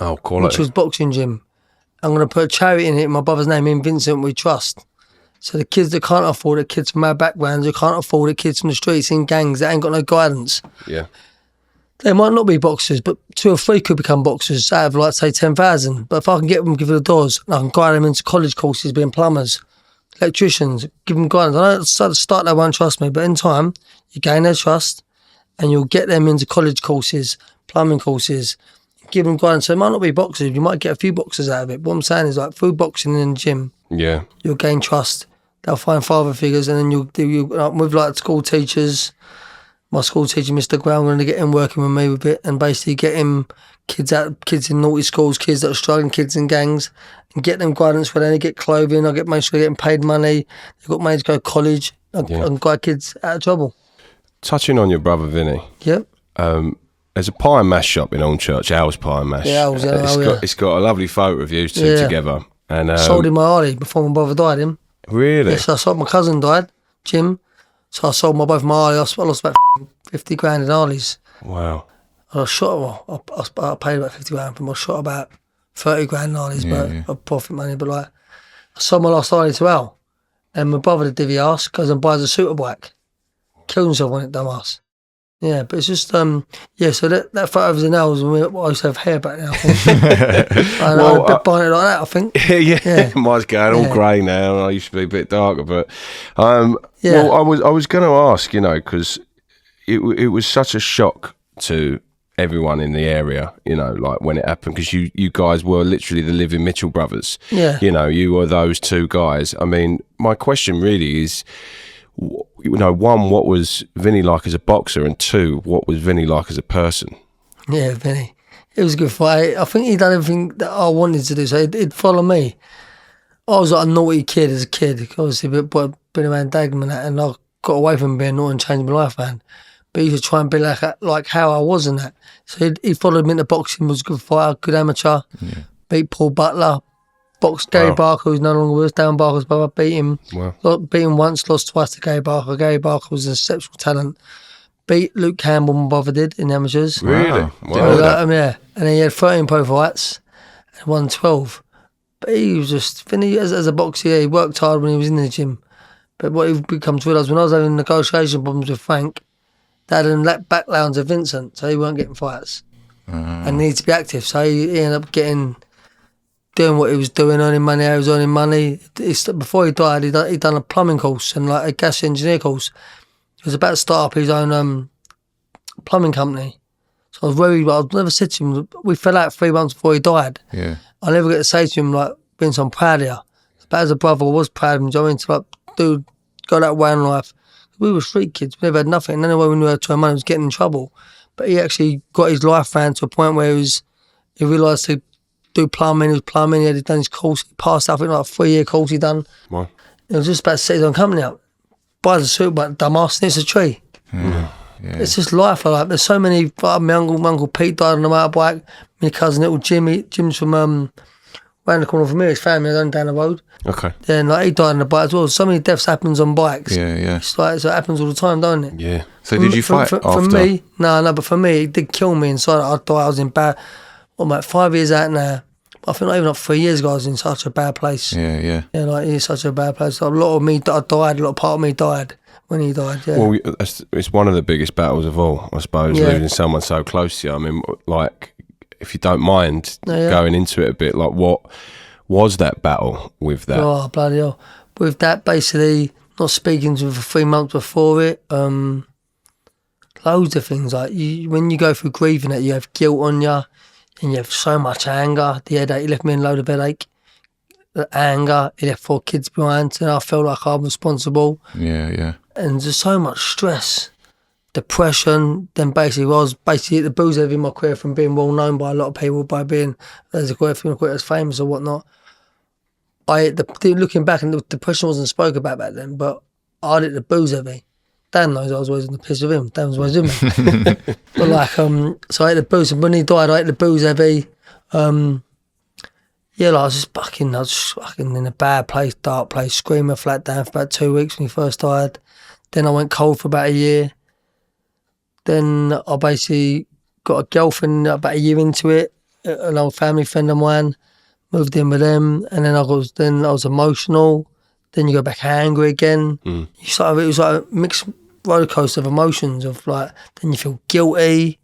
Oh, quality. which was boxing gym. I'm going to put a charity in it, my brother's name, in Vincent We Trust. So the kids that can't afford it, kids from our backgrounds who can't afford it, kids from the streets in gangs that ain't got no guidance. Yeah. They might not be boxers, but 2 or 3 could become boxers out of, like, say, 10,000. But if I can get them, give them the doors, and I can guide them into college courses, being plumbers, electricians, give them guidance. I know at the start they won't trust me, but in time, you gain their trust and you'll get them into college courses, plumbing courses, give them guidance. So it might not be boxers, you might get a few boxers out of it. What I'm saying is, like, through boxing in the gym, you'll gain trust. They'll find father figures, and then you'll with, like, school teachers. My school teacher, Mr. Graham, I'm going to get him working with me with it, and basically get him kids in naughty schools, kids that are struggling, kids in gangs, and get them guidance where they get clothing. Make sure they're getting paid money. They've got money to go to college, and guide kids out of trouble. Touching on your brother Vinnie. Yep. There's a pie and mash shop in Alnchurch, Al's Pie and Mash. Yeah, It's got a lovely photo of you two together. And sold him my Harley before my brother died. Him. Really? Yes, I sold my cousin died, Jim. So I sold both my Harley. I lost about 50 grand in Harleys. Wow. And I shot. I paid about 50 grand for them. I shot about 30 grand in Harleys, of profit money. But, like, I sold my last Harley to Al, and my brother, the divvy ass, goes and buys a super bike, kills himself on it, dumbass. Yeah, but it's just, so that photo of the Al's, I used to have hair back then, I think. And I had a bit behind it like that, I think. Yeah. Mine's going all grey now, and I used to be a bit darker, but, well, I was going to ask, because it was such a shock to everyone in the area, like, when it happened, because you guys were literally the living Mitchell brothers. Yeah. You were those two guys. I mean, my question really is, one, what was Vinnie like as a boxer, and 2, what was Vinnie like as a person? Yeah, Vinnie. It was a good fight. I think he'd done everything that I wanted to do, so he'd follow me. I was like a naughty kid as a kid, obviously, but been around Dagenham and that, and I got away from being naughty and changed my life, man. But he used to try and be like how I was and that. So he followed me into boxing, was a good fighter, good amateur, beat Paul Butler, boxed Gary Barker, who's no longer with us, Darren Barker's brother, beat him. Wow. Beat him once, lost twice to Gary Barker. Gary Barker was an exceptional talent. Beat Luke Campbell, my brother did, in the amateurs. Really? Wow. Yeah. And then he had 13 pro fights and won 12. But he was just, Vinnie, as a boxer, he worked hard when he was in the gym. But what he become to realise, when I was having negotiation problems with Frank, they had him back lounge of Vincent, so he weren't getting fights. And needed to be active. So he ended up getting doing what he was doing, earning money, how he was earning money. Before he died, he'd done a plumbing course and like a gas engineer course. He was about to start up his own plumbing company. So I was never said to him, we fell out 3 months before he died. Yeah. I never get to say to him, like, Vince, I'm proud of you. But as a brother, I was proud of him. Do you know what I mean? To like, dude, go that way in life. We were street kids. We never had nothing. And anyway, we knew how to earn money, was getting in trouble. But he actually got his life round to a point where he realised to do plumbing. He was plumbing. He had done his course. He passed, I think, like a 3-year course he done. Wow. He was just about to set his own company up. Buys a suit, but dumbass, and it's a tree. Yeah. It's just life. Like, there's so many. Like, my uncle Pete died on a motorbike. My cousin little Jim's from round the corner from me. His family is only down the road. Okay. Yeah, and like, he died on a bike as well. So many deaths happens on bikes. Yeah. It's like, so it happens all the time, don't it? Yeah. So did you fight for after? me, no, but for me, it did kill me inside. I thought I was in bad. Well, mate, 5 years out now. I think not even like 3 years ago, I was in such a bad place. Yeah. Yeah, like it's such a bad place. A lot of me died. A lot of part of me died when he died. Yeah. Well, it's one of the biggest battles of all, I suppose, Yeah. losing someone so close to you. I mean, like, if you don't mind Yeah. going into it a bit, like, what was that battle with that? Oh, bloody hell. With that, basically, not speaking to him for 3 months before it, loads of things. Like, when you go through grieving it, you have guilt on you, and you have so much anger. The headache, he left me in a load of headache. The anger, he left 4 kids behind, and I felt like I'm responsible. Yeah. And there's so much stress. Depression, then basically the booze in my career from being well known by a lot of people, by being as a quite as famous or whatnot. Looking back, and the depression wasn't spoke about back then, but I did the booze heavy. Dan knows I was always in the piss with him. Dan was always with me. But like, so I ate the booze, and when he died, I ate the booze heavy. Yeah, like I was just fucking in a bad place, dark place, screaming flat down for about 2 weeks when he first died. Then I went cold for about a year. Then I basically got a girlfriend about a year into it, an old family friend of mine, moved in with them, and then I was emotional. Then you go back angry again. It was like a mixed roller coaster of emotions of like, then you feel guilty.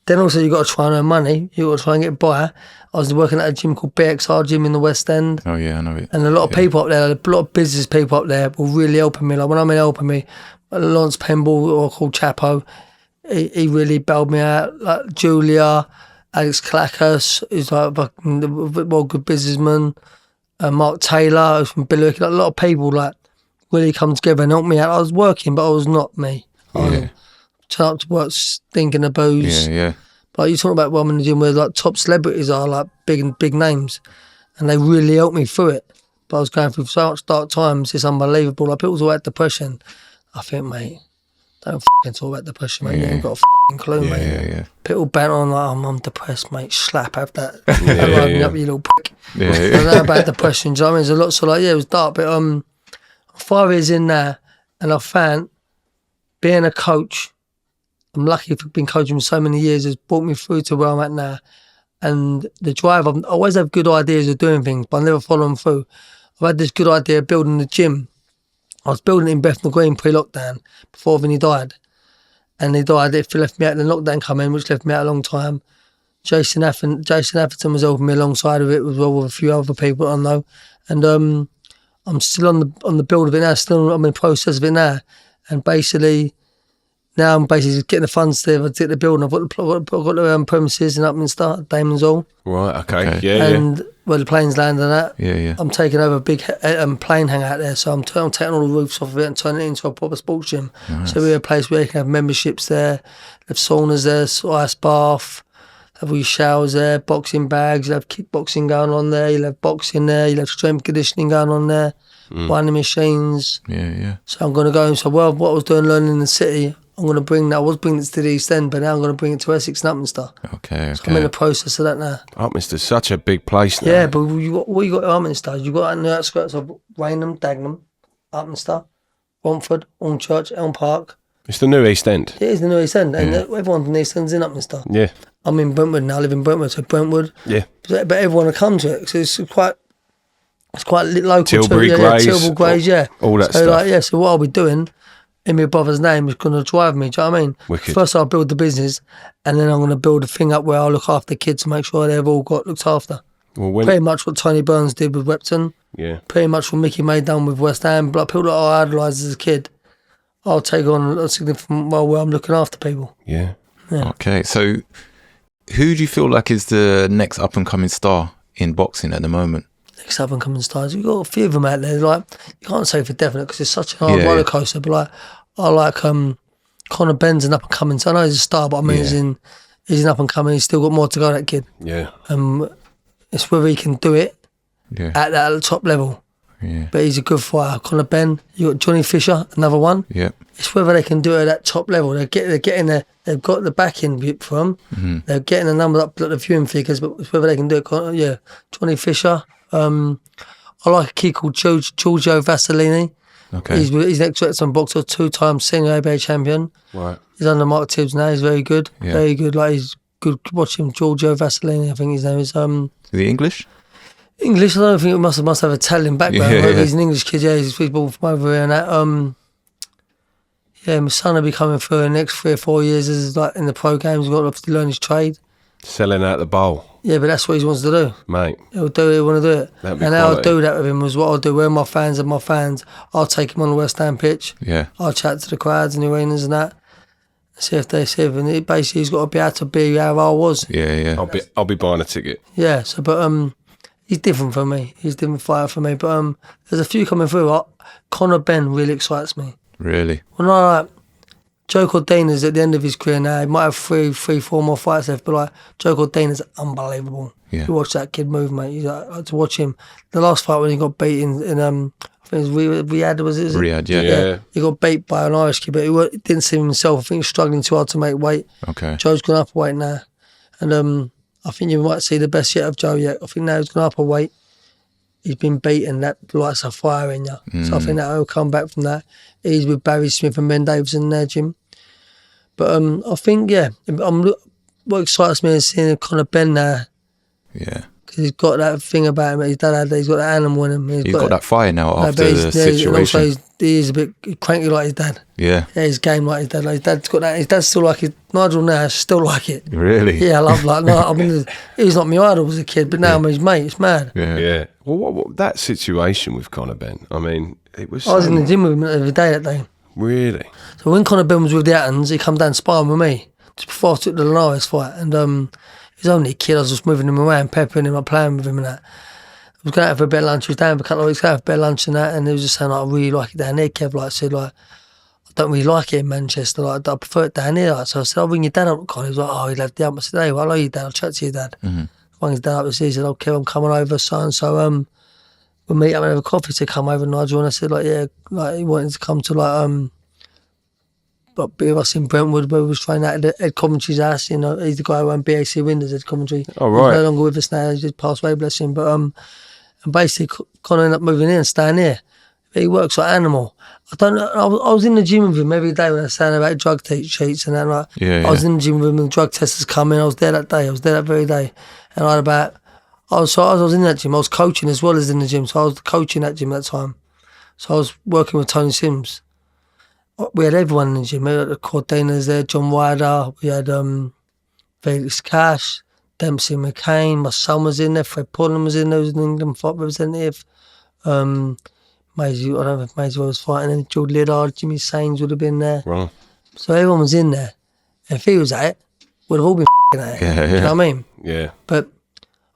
Then also you got to try and earn money. You got to try and get by. I was working at a gym called BXR Gym in the West End. Oh yeah, I know it. And a lot of people up there, a lot of business people up there were really helping me. Like when I mean helping me, Lawrence Pemble, or called Chapo, he really bailed me out. Like Julia, Alex Clackus, who's like a fucking well good businessman. Mark Taylor, who's from Billericay. Like, a lot of people like really come together and help me out. I was working, but I was not me. I turned up to work stinking of booze. Yeah. But you talk about what I'm in the gym where like top celebrities are like big names, and they really helped me through it. But I was going through so much dark times. It's unbelievable. Like people talk about depression. I think, mate, don't fucking talk about depression, mate. You ain't got a fucking clue, mate. Yeah. People banter on like, I'm depressed, mate. Slap, have that. Up, you little prick. Yeah. I don't know about depression. Do you know what I mean? There's a lot. So like, yeah, it was dark. But 5 years in there, and I found being a coach. I'm lucky for being coaching for so many years. Has brought me through to where I'm at now. And the drive, I always have good ideas of doing things, but I never follow them through. I've had this good idea of building the gym. I was building it in Bethnal Green pre-lockdown before Vinnie died. And he died, it left me out, then lockdown come in, which left me out a long time. Jason Atherton was helping me alongside of it as well with a few other people I know. And I'm still on the build of it now, I'm in the process of it now. And basically, now I'm basically getting the funds to get the building. I've got the premises in Upton, Damon's Hall. Right, okay. Yeah, and where the planes land and that. Yeah. I'm taking over a big plane hangout there, so I'm taking all the roofs off of it and turning it into a proper sports gym. Nice. So we're a place where you can have memberships there, have saunas there, ice bath, have all your showers there, boxing bags, you'll have kickboxing going on there, you'll have boxing there, you'll have strength conditioning going on there, running machines. Yeah. So I'm going to go, what I was doing learning in the city, I'm going to bring that. I was bringing it to the East End, but now I'm going to bring it to Essex and Upminster. Okay. So I'm in the process of that now. Upminster's such a big place now. Yeah, but what you got at Upminster? You got on the outskirts of Rainham, Dagenham, Upminster, Romford, Hornchurch, Elm Park. It's the new East End. It is the new East End, and everyone in the East End's in Upminster. Yeah. I'm in Brentwood now. I live in Brentwood, so Brentwood. Yeah. But everyone will come to it, so it's quite local. Tilbury, too. Grays. Tilbury, Grays, yeah. All that so stuff. So what I'll be doing in my brother's name is going to drive me. Do you know what I mean? Wicked. First I'll build the business, and then I'm going to build a thing up where I'll look after the kids and make sure they've all got looked after. Pretty much what Tony Burns did with Repton. Yeah. Pretty much what Mickey May done with West Ham. Like people that I idolised as a kid, I'll take on a significant role where I'm looking after people. Yeah. Okay, so who do you feel like is the next up-and-coming star in boxing at the moment? Next up and coming stars, you've got a few of them out there. Like you can't say for definite because it's such a hard roller coaster. But like I like Conor Benn's an up and coming. So I know he's a star, but I mean he's an up and coming. He's still got more to go. That kid. Yeah. It's whether he can do it at that top level. Yeah. But he's a good fighter. Conor Benn. You got Johnny Fisher, another one. Yeah. It's whether they can do it at that top level. They're getting there. They've got the backing from. Mm-hmm. They're getting the number up, the viewing figures. But it's whether they can do it. Johnny Fisher. I like a kid called Giorgio Vassolini. Okay. He's an ex-Repton boxer, 2-time senior ABA champion. Right. He's under Mark Tibbs now. He's very good. Yeah. Very good. Like he's good. Watch him, Giorgio Vassolini. I think his name is. Is he English? English. I don't think it must have Italian background. Yeah. He's an English kid. Yeah, he's born from over here and that. My son will be coming through in the next 3 or 4 years. As like in the pro games, he's got to learn his trade. Selling out the bowl. Yeah, but that's what he wants to do. Mate. He'll do it, he'll want to do it. That'd be and how I'll do that with him was what I'll do. Where my fans are my fans, I'll take him on the West Ham pitch. Yeah. I'll chat to the crowds and the arenas and that. See if they see if and basically he's got to be able to be how I was. Yeah. I'll be buying a ticket. Yeah, so but he's different from me. He's a different fighter from me. But there's a few coming through. Conor Benn really excites me. Really? When I like Joe Cordina's at the end of his career now. He might have 4 more fights left, but like Joe Cordina's unbelievable. Yeah. You watch that kid move, mate. You like to watch him. The last fight when he got beat in I think it was Riyadh, was it? Riyadh, yeah. He got beat by an Irish kid, but he didn't see himself. I think he was struggling too hard to make weight. Okay. Joe's gone up a weight now, and I think you might see the best yet of Joe yet. I think now he's gone up a weight. He's been beaten. That lights a fire in you. So I think that he'll come back from that. He's with Barry Smith and Ben Davis in their gym. But I think, what excites me is seeing Conor Benn now. Yeah. Because he's got that thing about him. He's got that animal in him. He's got that fire now after the situation. And also he is a bit cranky like his dad. Yeah. Yeah, he's game like his dad. Like his dad's got that. His dad's still like it. Nigel now still like it. Really? Yeah, I love like. No, I mean, he's not my idol as a kid, but now I'm his mate. It's mad. Yeah. Well, what that situation with Conor Benn? I mean, it was. I was in the gym with him every day that day. Really? So when Conor Benn was with the Attons, he come down sparring with me just before I took the Linares fight, and he was only a kid. I was just moving him around, peppering him, like playing with him and that. I was going out for a bit of lunch. He was down for a couple of weeks, going out for a bit of lunch and that, and he was just saying, I really like it down there, Kev. Like I said, like, I don't really like it in Manchester. Like, I prefer it down here. Like, so I said, I'll bring your dad up. He was like, oh, he left the up. I said, hey, well, I know your dad. I'll chat to your dad. Mm-hmm. I rang his dad up. He said, okay, I'm coming over, so we'll meet up and have a coffee to come over, Nigel. And I said, like, yeah, like, he wanted to come to, like, be with us in Brentwood, where we was training out at Ed Coventry's house. You know, he's the guy who ran BAC Windows at Coventry. Oh, right. He's no longer with us now. He just passed away, bless him. But and basically, Conor ended up moving in and staying here. He works like animal. I don't know. I was in the gym with him every day when I was saying about drug sheets and that. Like, I was in the gym with him and the drug testers coming. I was there that day. I was there that very day. And I was in that gym. I was coaching as well as in the gym. So I was coaching that gym at that time. So I was working with Tony Sims. We had everyone in the gym. We had the Cordinas there, John Ryder. We had Felix Cash, Dempsey McCain. My son was in there. Fred Pullen was in there. He was an England fight representative. Maisie, I don't know if Maisie was fighting. And George Liddard, Jimmy Sains would have been there. Right. So everyone was in there. And if he was at it, we'd have all been at it. Yeah. You know what I mean? Yeah. But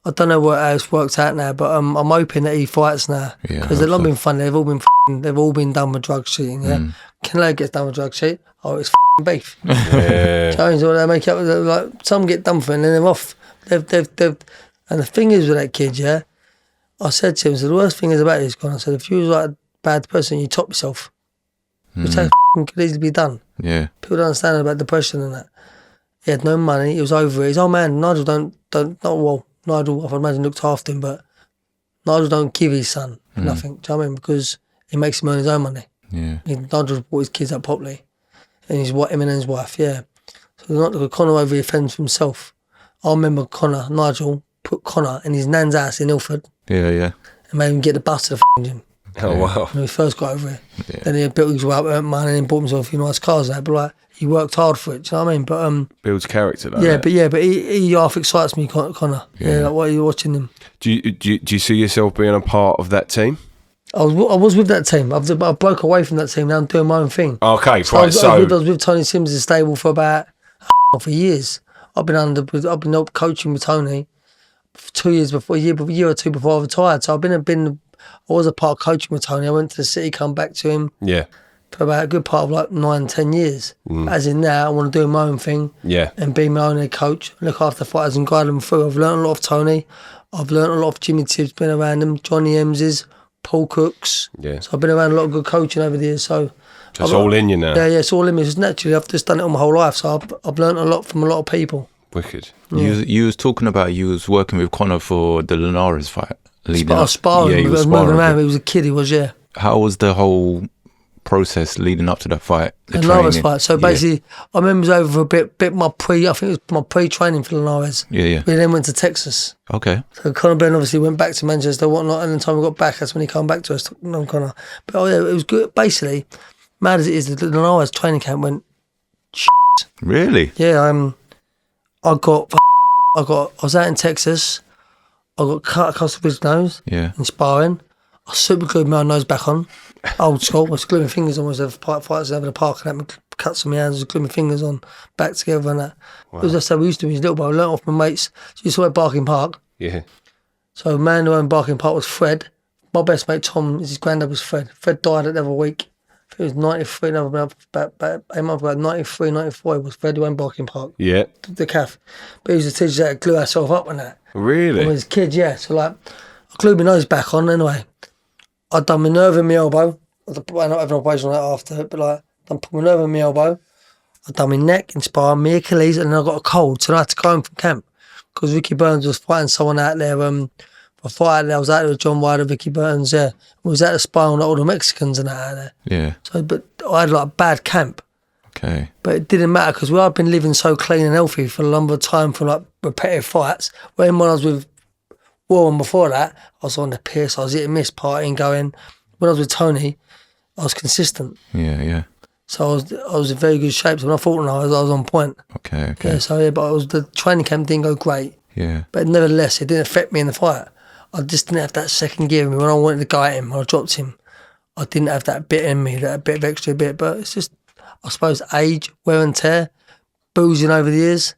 I don't know how it's worked out now, but I'm hoping that he fights now. Because they've not been fun. They've all been done with drug cheating. Yeah, Canelo gets done with drug cheat. Oh, it's beef. Yeah. Jones, or they make up like some get done for it and then they're off. They've and the thing is with that kid, yeah. I said to him, so the worst thing is about this, Conor. I said, if you was like a bad person, you top yourself, which could easily be done. Yeah. People don't understand about depression and that. He had no money. He was over it. His old man, Nigel, Nigel, I imagine, looked after him, but Nigel don't give his son nothing. Do you know what I mean? Because he makes him earn his own money. Yeah. Nigel brought his kids up properly. And him and his wife, yeah. So Conor over here fends for himself. I remember Nigel put Conor in his nan's house in Ilford. Yeah. And made him get the bus to the gym. Oh, wow. When he first got over here. Yeah. Then he built his way up, earned money, and bought himself a few nice cars and that. But like, he worked hard for it. Do you know what I mean? But Builds character, though. but he half excites me, Conor. Yeah, like while you're watching him. Do you see yourself being a part of that team? I was with that team. I broke away from that team. Now I'm doing my own thing. Okay, I was with Tony Sims' stable for about for years. I've been coaching with Tony for 2 years before, a year or two before I retired. So I was a part of coaching with Tony. I went to the city, come back to him. Yeah. For about a good part of like 9-10 years. As in now, I want to do my own thing. Yeah. And be my own head coach, look after fighters and guide them through. I've learned a lot of Tony. I've learned a lot of Jimmy Tibbs, been around them, Johnny Ems's, Paul Cooks. Yeah. So I've been around a lot of good coaching over the years. So it's all in you now. Yeah, it's all in me. It's naturally, I've just done it all my whole life. So I've learned a lot from a lot of people. Wicked. Yeah. You was talking about you was working with Conor for the Linares fight. Sparring. Yeah, I was moving around. He was a kid. He was, yeah. How was the whole process leading up to that fight? The Linares fight. So basically, I remember it was over for a bit I think it was my pre-training for Linares. Yeah. We then went to Texas. Okay. So Conor Benn obviously went back to Manchester and whatnot, and the time we got back, that's when he came back to us, Conor. But it was good. Basically, mad as it is, the Linares training camp went Really? Yeah, I was out in Texas, I got cut across his nose in sparring. I super glued my nose back on. Old school. I was gluing my fingers on. I was fights over the park and had cuts on my hands. I was gluing my fingers on back together and that. Wow. It was just how we used to be as a little boy. I learnt off my mates. So you saw at Barking Park. Yeah. So the man who owned Barking Park was Fred. My best mate Tom, his granddad was Fred. Fred died at the other week. I think it was 93, about 8 months ago, 93, 94 was Fred who owned Barking Park. Yeah. The calf. But he was the teacher that glue ourselves up and that. Really? When I was a kid, yeah. So like, I glued my nose back on anyway. I'd done my nerve in my elbow. I not having an operation on that after, but like, I put my nerve in my elbow. I'd done my neck in sparring, my Achilles, and then I got a cold. So I had to go home from camp because Ricky Burns was fighting someone out there. I was out there with John Wilder, Ricky Burns, yeah. We was out there sparring with all the Mexicans and that out there. Yeah. So, but I had like a bad camp. Okay. But it didn't matter because I'd been living so clean and healthy for a number of time for like repetitive fights. When I was with Warren before that, I was on the piss, I was eating miss, partying, going. When I was with Tony, I was consistent. Yeah. So I was in very good shape. So when I fought I was on point. Okay. Yeah, so but the training camp didn't go great. Yeah. But nevertheless, it didn't affect me in the fight. I just didn't have that second gear in me. When I wanted to go at him, when I dropped him, I didn't have that bit in me, that bit of extra bit. But it's just, I suppose, age, wear and tear, boozing over the years,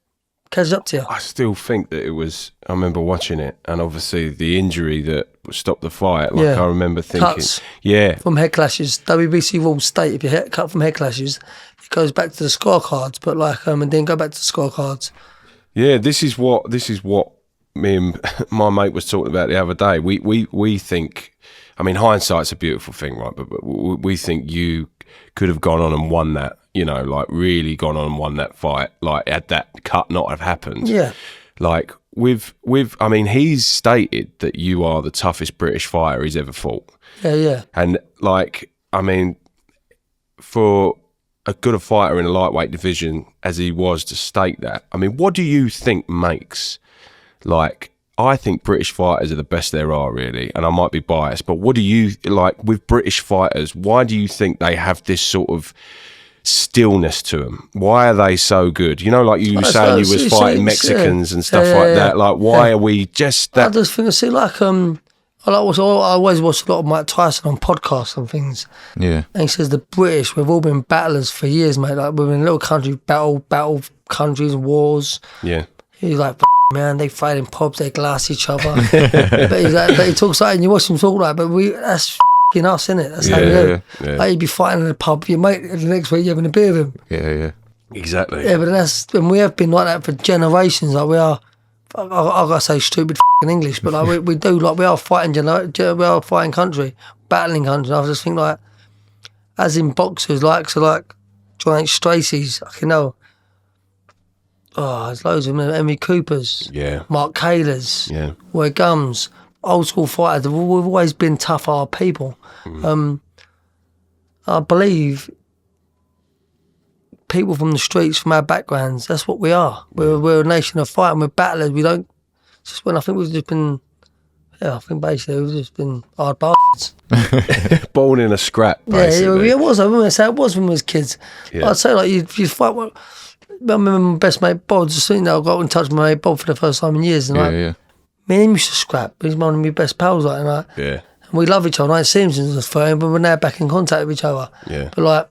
catches up to you. I still think that it was, I remember watching it, and obviously the injury that stopped the fight, like I remember thinking. Cuts from head clashes. WBC rules state if you hit cut from head clashes, it goes back to the scorecards, but like, and then go back to the scorecards. Yeah, this is what me and my mate was talking about the other day. We think, I mean, hindsight's a beautiful thing, right? But we think you could have gone on and won that, you know, like really gone on and won that fight, like had that cut not have happened. Yeah. Like I mean, he's stated that you are the toughest British fighter he's ever fought. Yeah. And like, I mean, for a good fighter in a lightweight division as he was to state that, I mean, what do you think makes, like, I think British fighters are the best there are, really, and I might be biased, but what do you, like, with British fighters, why do you think they have this sort of stillness to them? Why are they so good? You know, like you were saying, you was fighting Mexicans and stuff like that. Like, why are we just that? I just think, I always watch a lot of Mike Tyson on podcasts and things. Yeah. And he says the British, we've all been battlers for years, mate. Like, we've been in little countries, battle countries, wars. Yeah. He's like, man, they fight in pubs, they glass each other. But he's like, he talks like, and you watch him talk like, but that's f***ing us, innit? That's how we do. Yeah. Like, you'd be fighting in a pub, your mate, the next week you're having a beer with him. Yeah. Exactly. Yeah, but and we have been like that for generations. Like, we are, I gotta say stupid f***ing English, but like we do, like, we are fighting country, battling country. I just think, like, as in boxers, like John H. Stracey's, you know, there's loads of them. Emmy Coopers, Mark Kaler's, Roy Gums, old school fighters. We've always been tough, our people. I believe people from the streets, from our backgrounds, that's what we are. We're a nation of fight, and we're battlers. We don't. Just when I think we've just been, I think basically we've just been hard bastards. Born in a scrap, basically. Yeah, it was. I remember how it was when we was kids. Yeah. I'd say like you fight. I remember my best mate Bob. Just I got in touch with my mate Bob for the first time in years, and me and him used to scrap. He's one of my best pals, like, and like, Yeah. and we love each other. I ain't seen him since I was 13, but we're now back in contact with each other. Yeah. But like,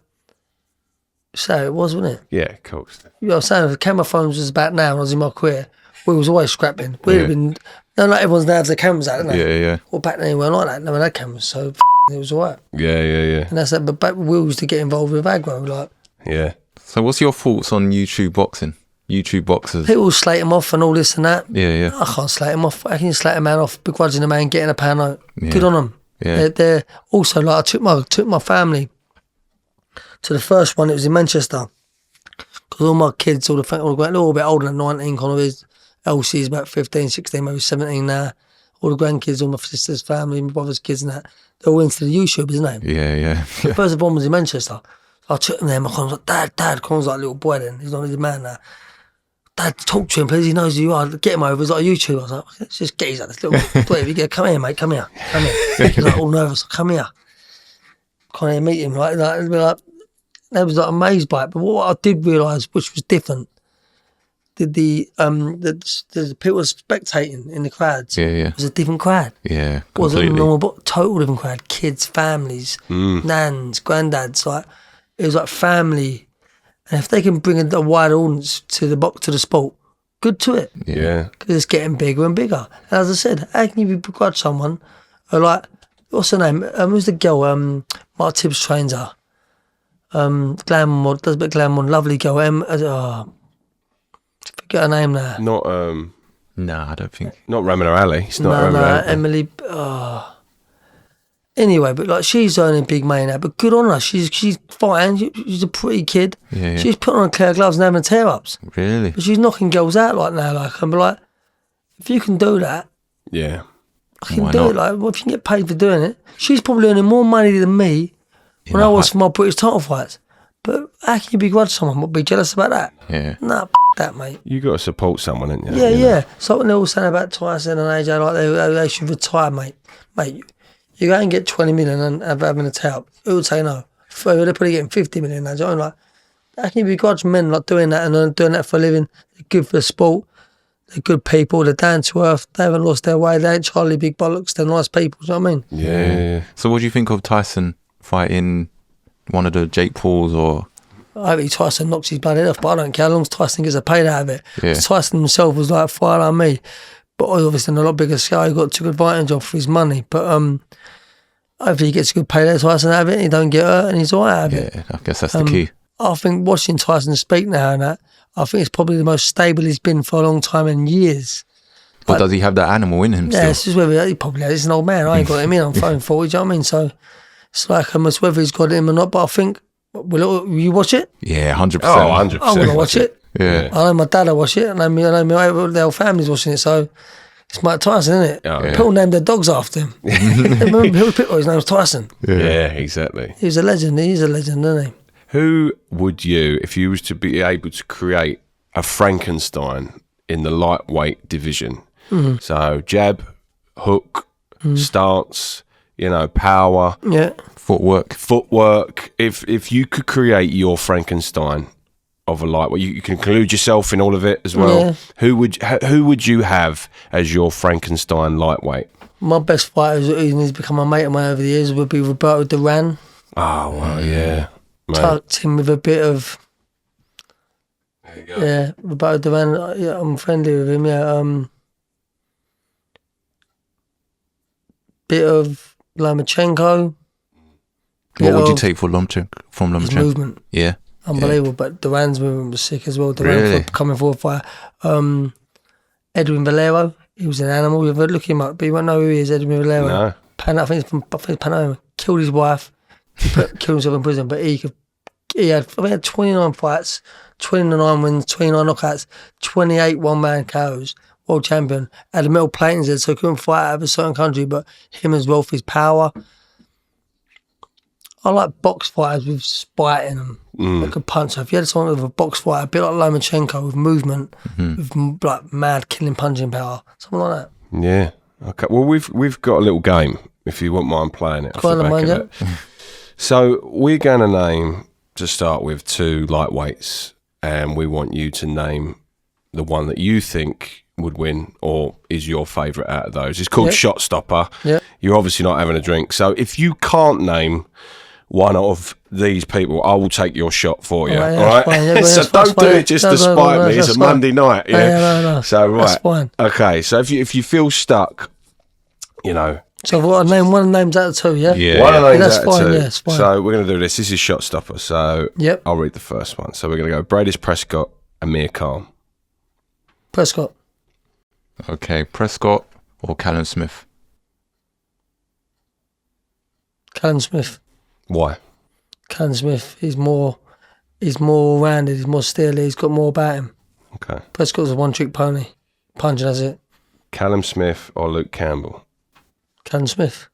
so it was, wasn't it? Yeah, of course. You know what I'm saying? If the camera phones was about now when I was in my career, we was always scrapping. We'd have been, no, like everyone's now has their cameras out, don't they? Yeah. Well, back then they weren't like that. No one had cameras, so it was all right. Yeah. And that's that. But back we used to get involved with aggro, like. Yeah. So what's your thoughts on YouTube boxing? YouTube boxers? People slate them off and all this and that. Yeah. I can't slate them off. I can slate a man off begrudging a man getting a pound note. Yeah. Good on them. Yeah. They're also like I took my family to the first one. It was in Manchester because all my kids, they're all a bit older than 19. Kind of is. Elsie's about 15, 16, maybe 17 now. All the grandkids, all my sister's family, my brother's kids and that. They're all into the YouTube, isn't they? Yeah. The first one was in Manchester. I took him there. My Conor was like, Dad. Conor's like a little boy then. He's not his man now. Dad, talk to him, please. He knows who you are. Get him over. He's like a YouTuber. I was like, let's just get his like this little boy. You get, come here, mate. Come here. He's like all nervous. Come here. Can't meet him. Like, they was like amazed by it. But what I did realise, which was different, the people spectating in the crowds. Yeah. Was a different crowd. Yeah. Wasn't Completely. normal, but total different crowd. Kids, families, nans, granddads. Like it was like family. And if they can bring a wide audience to the sport, good to it. Yeah. Because it's getting bigger and bigger. And as I said, how can you begrudge someone who like, what's her name? Who's the girl? Mark Tibbs trains her. Glamour, does a bit of glamour, lovely girl. Forget her name now. Not Nah, I don't think. not Ramona Ali. It's not Ramona Ali. Emily. Anyway, but like she's earning big money now. But good on her. She's fine. She's a pretty kid. Yeah. She's putting on a clear gloves and having tear ups. Really? But she's knocking girls out like now. Like I'm like, if you can do that, Yeah. I can Why do not? it. Like, well, if you can get paid for doing it, she's probably earning more money than me when I was for my British title fights. But how can you begrudge someone? But be jealous about that? Yeah. Nah, that, mate. You got to support someone, haven't you? Yeah, You know? yeah. So what they're all saying about Tyson and AJ, like they should retire, mate. Mate, you go and get 20 million and having a tap. Who would say no? They're probably getting 50 million now. Do you know what I mean? Like, how can you begrudge men like doing that and doing that for a living? They're good for the sport. They're good people. They're down to earth. They haven't lost their way. They ain't Charlie Big Bollocks. They're nice people. Do you know what I mean? Yeah. So what do you think of Tyson fighting one of the Jake Pauls or? I think Tyson knocks his bloody head off, but I don't care how long as Tyson gets a paid out of it. Yeah. Tyson himself was like fire on me, but obviously on a lot bigger scale. He took advantage of for his money. But hopefully he gets a good pay out of Tyson out of it. He don't get hurt and he's all right out of it. Yeah, I guess that's the key. I think watching Tyson speak now and that, I think it's probably the most stable he's been for a long time in years. But does he have that animal in him Yeah, still? it's just whether he probably has. He's an old man. I ain't got him in. I'm phone 40. Do you know what I mean? So it's like it's whether he's got him or not. But I think, will you watch it? Yeah, 100%. Oh, 100%. I want to watch it. Yeah. I know my dad will watch it. I know the whole family's watching it. So it's Mike Tyson, isn't it? Oh, yeah. People named their dogs after him. Remember Bill Pitbull, his name was Tyson. Yeah, exactly. He was a legend. He's a legend, isn't he? Who would you, if you was to be able to create a Frankenstein in the lightweight division? So jab, hook, stance, power, Yeah. Footwork. If you could create your Frankenstein of a lightweight, you can include yourself in all of it as well. Yeah. Who would you have as your Frankenstein lightweight? My best fighter who's become a mate of mine over the years would be Roberto Duran. Oh, well, yeah. Mate. Tucked him with a bit of... There you go. Yeah, Roberto Duran, yeah, I'm friendly with him, yeah. Bit of Lomachenko. What would you take from His Lomachenko? movement, Yeah. unbelievable. But Duran's movement was sick as well. Duran Really? coming forward fire. Edwin Valero, he was an animal. You ever look him up, but you won't know who he is, Edwin Valero. No. I think it's Panama. Killed his wife, killed himself in prison, but he had 29 fights, 29 wins, 29 knockouts, 28 one-man KOs, world champion, had a metal plate in his head, so he couldn't fight out of a certain country, but him as well for his power. I like box fighters with spite in them, like a punch. So if you had someone with a box fighter, a bit like Lomachenko with movement, with like mad killing punching power, something like that. Yeah. Okay. Well, we've got a little game. If you wouldn't mind playing it. Go on, mind, yeah. So we're going to name, to start with, 2 lightweights, and we want you to name the one that you think would win or is your favourite out of those. It's called Shot Stopper. Yeah. You're obviously not having a drink. So if you can't name one of these people, I will take your shot for you. All right? Fine, so don't do it just to spite me. It's a Monday night. Yeah. No. So, right. That's fine. Okay. So if you feel stuck, you know. So I've got to name one of the names out of 2, yeah? Yeah. One of those that's out fine, of 2. yeah, it's fine. So we're going to do this. This is Shot Stopper. So I'll read the first one. So we're going to go Breidis Prescott, Amir Khan. Prescott. Okay, Prescott or Callum Smith? Callum Smith. Why? Callum Smith, he's more rounded, he's more steely, he's got more about him. Okay. Prescott's a one-trick pony. Punch and that's it. Callum Smith or Luke Campbell? Callum Smith.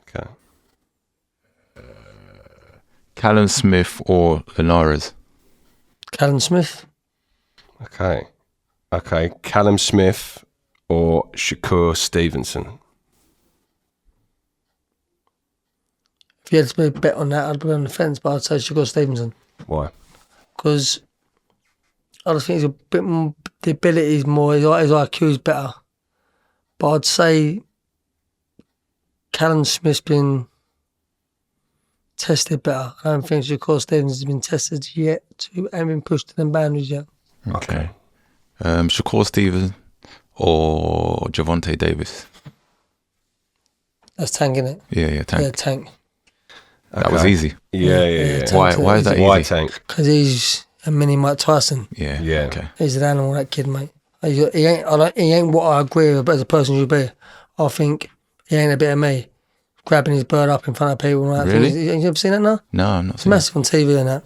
Okay. Callum Smith or Linares? Callum Smith. Okay. Callum Smith or Shakur Stevenson? If you had to bet on that, I'd be on the fence, but I'd say Shakur Stevenson. Why? Because I just think he's a bit more, the ability is more, his IQ is better. But I'd say Callum Smith's been tested better. I don't think Shakur Stevenson's been tested yet, haven't been pushed to them boundaries yet. Okay. Shakur Stevenson or Javonte Davis? That's Tank, innit? Yeah, Tank. Yeah, Tank. That was easy. Yeah. Tank. Why is that Why easy? Tank? Because he's a mini Mike Tyson. Yeah. Okay. He's an animal, that kid, mate. He ain't what I agree with as a person should be. I think he ain't a bit of me. Grabbing his bird up in front of people and that. Really? You ever seen that now? No, I'm not. It's massive on TV and that.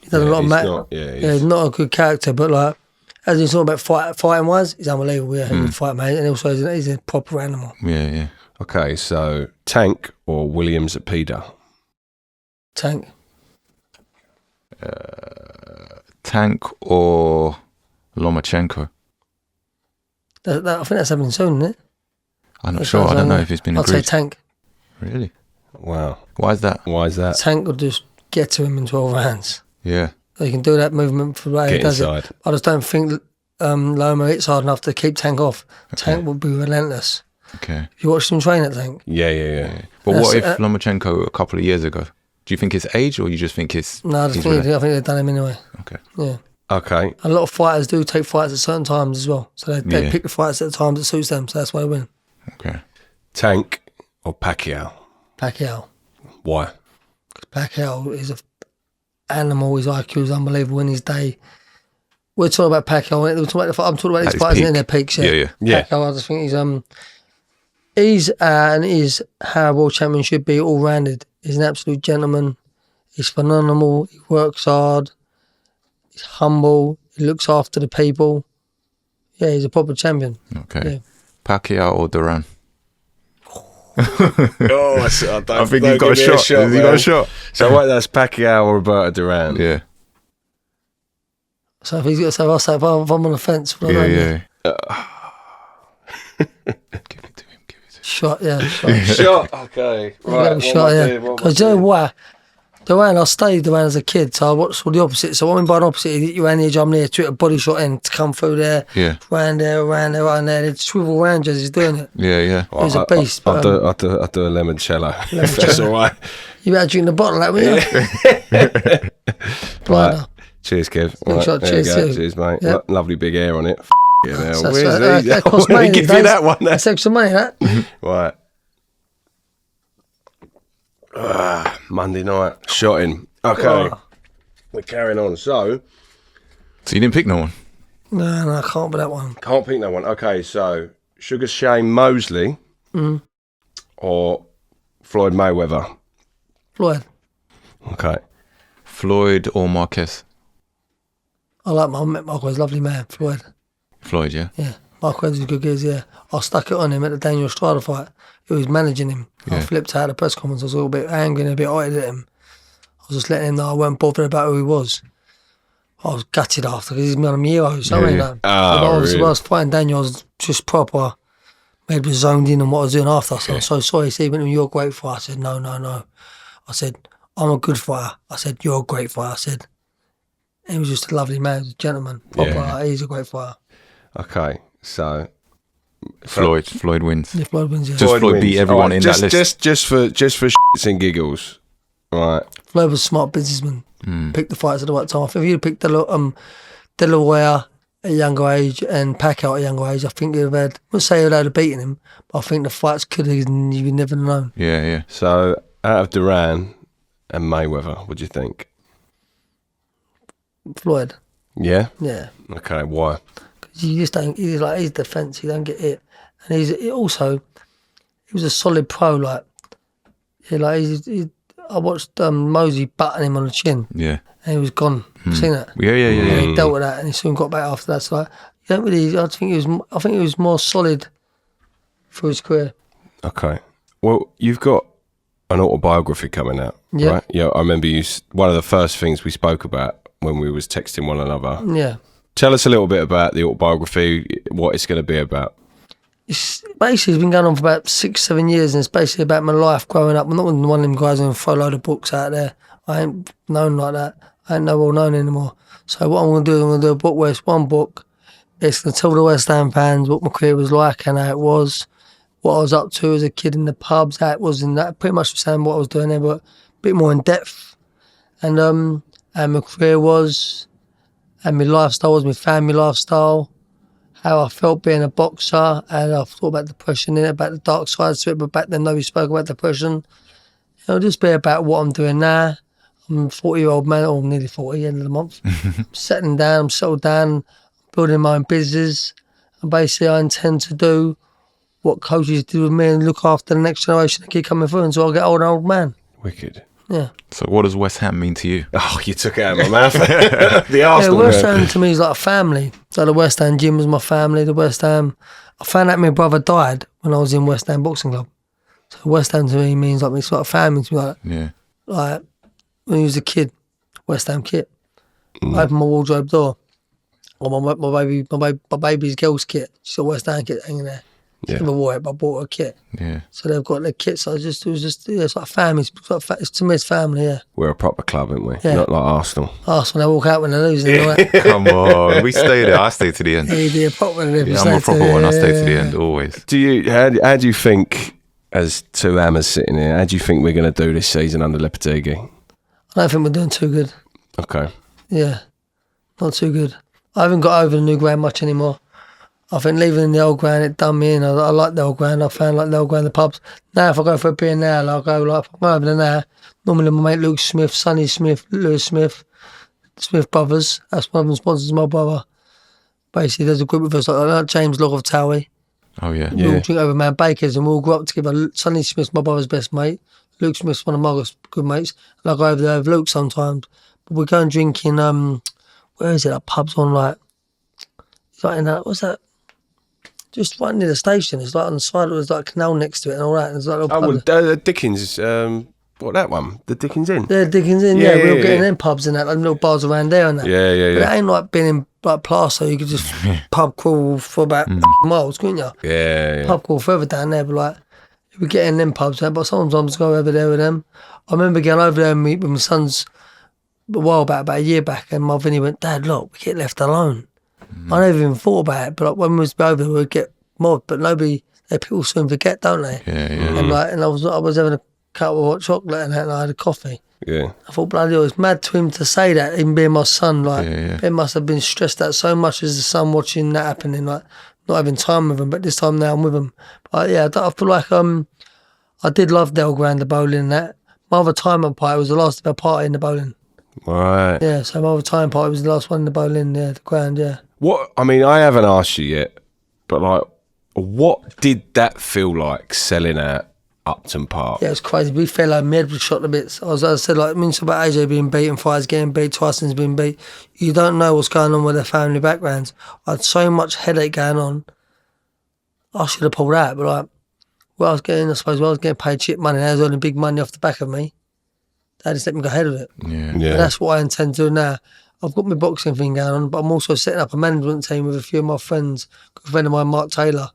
He does a lot of he's not a good character, but like, as he's talking about fighting wise, he's unbelievable. Yeah, he can fight, mate. And also, he's a proper animal. Yeah. Okay, so Tank or Williams at PETA? Tank. Tank or Lomachenko? I think that's happening soon, isn't it? I'm not sure. I don't know if it's been I'd say agreed. Tank. Really? Wow. Why is that? Tank will just get to him in 12 rounds. Yeah. So he can do that movement for the way he does inside. it. I just don't think Loma hits hard enough to keep Tank off. Tank will be relentless. Okay. You watched him train at Tank? Yeah. But what if Lomachenko a couple of years ago? Do you think it's age or you just think it's... No, I think they've done him anyway. Okay. Yeah. Okay. A lot of fighters do take fights at certain times as well. So they pick the fights at the times that suits them. So that's why they win. Okay. Tank or Pacquiao? Pacquiao. Why? Because Pacquiao is an animal. His IQ is unbelievable in his day. We're talking about Pacquiao. I'm talking about these fighters in their peaks. Yeah. Pacquiao, I just think he's how a world champion should be, all rounded. He's an absolute gentleman. He's phenomenal. He works hard. He's humble. He looks after the people. Yeah, he's a proper champion. Okay. Yeah. Pacquiao or Duran? I think he's got a shot. Has he got a shot? So what? That's Pacquiao or Roberto Duran? Yeah. So if he's got, so I'll say if I'm on the fence. Yeah. Give it to him. Shot. Shot. Okay. Right. Shot. Yeah. Because you know why? Duran, I studied Duran as a kid, so I watched all the opposite. So what I mean by an opposite, you ran the edge, I'm near to it, a body shot in to come through there. Yeah. Ran there, right there. They'd swivel around as he's doing it. Yeah. He's a beast. I'll do a limoncello. If that's all right. You better drink the bottle, that, will you? Right. Cheers, Kev. Right, Shot, cheers, mate. Yep. Lovely big air on it. That costs money. Give you that one. That's extra money, that. Right. Monday night. Shotting. Okay. We're carrying on. So you didn't pick no one? No, I can't be that one. Can't pick no one. Okay, so Sugar Shane Mosley or Floyd Mayweather? Floyd. Okay. Floyd or Marquez? I like Marquez, lovely man, Floyd. Floyd, yeah? Yeah. Marquez is good guys, yeah. I stuck it on him at the Daniel Estrada fight. He was managing him. I flipped out at the press conference. I was a little bit angry and a bit hot at him. I was just letting him know I weren't bothered about who he was. I was gutted after because he's one of my heroes. I mean, really? I was fighting Daniel. I was just proper my head was zoned in on what I was doing after. I said, I'm so sorry. He said, you're a great fighter. I said, no. I said, I'm a good fighter. I said, you're a great fighter. I said, he was just a lovely man, a gentleman. Proper, he's a great fighter. Okay, so Floyd wins. Yeah, Floyd wins, yeah. Just Floyd beat everyone in that list. Just for shits and giggles, right? Floyd was a smart businessman. Picked the fights at the right time. I think if you'd picked De La Hoya at a younger age and Pacquiao at a younger age, I think you'd have had, I wouldn't say you'd have beaten him, but I think the fights could have, you'd never known. Yeah. So out of Duran and Mayweather, what do you think? Floyd. Yeah? Yeah. Okay, why? Because you just don't, he's defence, he don't get hit. And he was a solid pro, I watched Mosey button him on the chin. Yeah. And he was gone. Seen that? Yeah. And he dealt with that and he soon got back after that. So you don't really, I think he was more solid through his career. Okay. Well, you've got an autobiography coming out, right? Yeah, I remember one of the first things we spoke about when we was texting one another. Yeah. Tell us a little bit about the autobiography, what it's going to be about. It's been going on for about 6-7 years, and it's basically about my life growing up. I'm not one of them guys who throw a load of books out there. I ain't known like that. I ain't well known anymore. So what I'm going to do, I'm going to do a book where it's one book. It's going to tell the West Ham fans what my career was like and how it was, what I was up to as a kid in the pubs, how it was in that. Pretty much the same what I was doing there, but a bit more in depth. And how my career was, and my lifestyle was, my family lifestyle, how I felt being a boxer, and I thought about depression in it, about the dark sides to it, but back then nobody spoke about depression. It'll just be about what I'm doing now. I'm a 40-year-old man, or nearly 40, end of the month. I'm settling down, I'm settled down, building my own business, and basically I intend to do what coaches do with me and look after the next generation that keep coming through until I get old man. Wicked. Yeah. So what does West Ham mean to you? Oh, you took it out of my mouth. The Arsenal. Yeah, West Ham to me is like a family. So the West Ham gym was my family. The West Ham, I found out my brother died when I was in West Ham Boxing Club. So West Ham to me means like it's like a family to me. Like when he was a kid, West Ham kit. I opened my wardrobe door. Or my baby's girl's kit. She's got a West Ham kit hanging there. She never wore it, but I bought her a kit. Yeah. So they've got their kits. So it's like family. To me, it's family, yeah. We're a proper club, aren't we? Yeah. Not like Arsenal. Arsenal, they walk out when they're losing. Come on, we stay there. I stay to the end. Yeah, a proper one. Yeah, I'm a proper one. I stay to the end, always. How do you think, as two hammers sitting here, how do you think we're going to do this season under Lopetegui? I don't think we're doing too good. Okay. Yeah, not too good. I haven't got over the new ground much anymore. I think leaving the old ground, it done me in. I like the old ground. I found like the old ground, the pubs. Now, if I go for a beer now, if I go over there now, normally my mate Luke Smith, Sonny Smith, Lewis Smith, Smith Brothers, that's one of them sponsors my brother. Basically, there's a group of us, like James Log of Towie. Oh, yeah. We all drink over Man Baker's and we all grew up together. Sonny Smith's my brother's best mate. Luke Smith's one of my good mates. And I go over there with Luke sometimes. But we go and drink in, where is it, like pubs on like in that, what's that? Just right near the station. It's like on the side, there's like a canal next to it and all that. And there's like a well, Dickens, what, that one? The Dickens Inn? Yeah, Dickens Inn, yeah. We were getting in pubs and that, like little bars around there and that. Yeah. But it ain't like being in like Plaster, you could just pub crawl for about miles, couldn't you? Yeah. Pub crawl further down there, but like, we get in them pubs, but sometimes go over there with them. I remember going over there and meet with my sons a while back, about a year back, and my Vinnie went, Dad, look, we get left alone. I never even thought about it, but like, when we was over there, we'd get mobbed, but people soon forget, don't they? Yeah. And I was having a cup of hot chocolate and that, and I had a coffee. Yeah. I thought, bloody hell, it's mad to him to say that, even being my son. Like, Ben must have been stressed out so much as the son watching that happening, like, not having time with him, but this time now I'm with him. But yeah, I feel like I did love Del Grand, the bowling and that. My retirement party was the last of our party in the bowling. Right. Yeah, so my retirement party was the last one in the bowling, yeah, the Grand, yeah. What, I mean, I haven't asked you yet, but like, what did that feel like selling out Upton Park? Yeah, it was crazy. We fell like my head was shot to bits. I said, like, it means about AJ being beaten, Fires getting beat, Tyson's being beat. You don't know what's going on with their family backgrounds. I had so much headache going on. I should have pulled out, but like, I was getting paid shit money, they was earning big money off the back of me. They just let me go ahead of it. Yeah. And that's what I intend to do now. I've got my boxing thing going on, but I'm also setting up a management team with a few of my friends. A good friend of mine, Mark Taylor.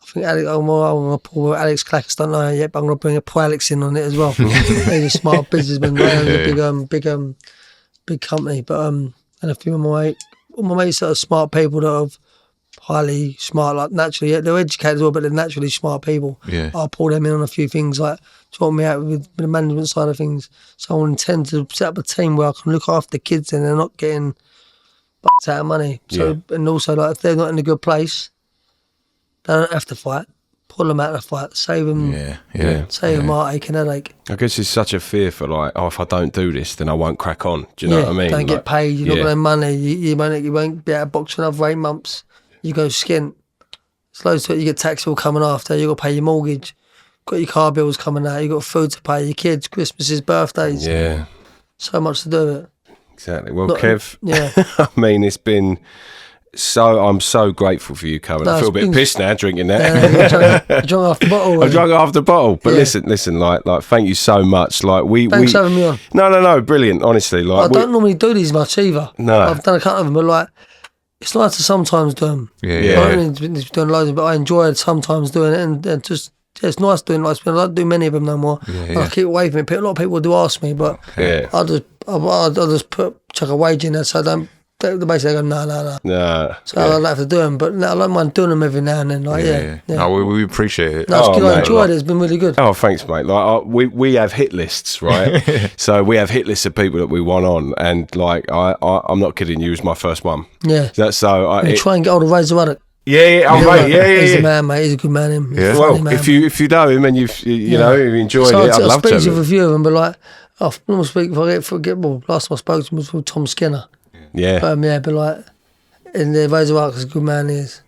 I think Alex, I'm going to pull Alex Clackers, don't know yet, but I'm going to bring a Pro Alex in on it as well. He's a smart businessman, right? Big company. But and a few of my mates that are smart people that are highly smart, like naturally, they're educated as well, but they're naturally smart people. Yeah. I'll pull them in on a few things, like talking me out with the management side of things. So I intend to set up a team where I can look after the kids and they're not getting bucked out of money. So and also, like, if they're not in a good place, they don't have to fight. Pull them out of the fight. Save them. Save them heartache and headache. I guess it's such a fear for like, if I don't do this, then I won't crack on. Do you know what I mean? Don't get paid. You're not going to have money. You won't be out of box for another 8 months. You go skint. It's loads to it. You get tax bill coming after. You got to pay your mortgage. Got your car bills coming out. You got food to pay. Your kids, Christmases, birthdays. Yeah. So much to do with it. Exactly. Well, Kev. I mean, it's been. I'm so grateful for you coming. I feel a bit pissed now drinking that. I drank half the bottle. I drank half the bottle. But listen, like, thank you so much. Like, Thanks for having me on. No, brilliant. Honestly, like, I don't normally do these much either. No, I've done a couple of them, but like, it's nice to sometimes do them. Yeah. I don't mean doing loads, but I enjoy sometimes doing it, and just it's nice doing it. I don't do many of them no more. I keep away from it. A lot of people do ask me, but I'll just chuck a wage in there, so I don't. Basically, I go, no. So I don't have to do them, but I don't mind doing them every now and then. Like, No, we appreciate it. No, it's good. I enjoyed it. It's been really good. Oh, thanks, mate. Like, we have hit lists, right? So we have hit lists of people that we want on, and like, I'm not kidding. You was my first one. Yeah. So try and get hold of Razor Ruddock. He's a man, mate. He's a good man. Him. Yeah. Well, man, if you know him and you enjoyed it, I'd love to. I speak to a few of them, but like, I normally speak if I forget. Well, last time I spoke to him was with Tom Skinner. Yeah. But like, in the Razor Ruddock's a good man. He is.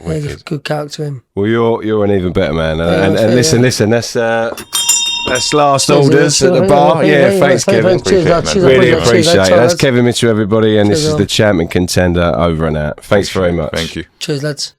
He's a good character. Him. Well, you're an even better man. And listen. That's last orders at the bar. Thanks, Kevin. Really appreciate it. That's Kevin Mitchell, everybody, and this is the Champ Contender over and out. Thanks very much. Thank you. Cheers, lads.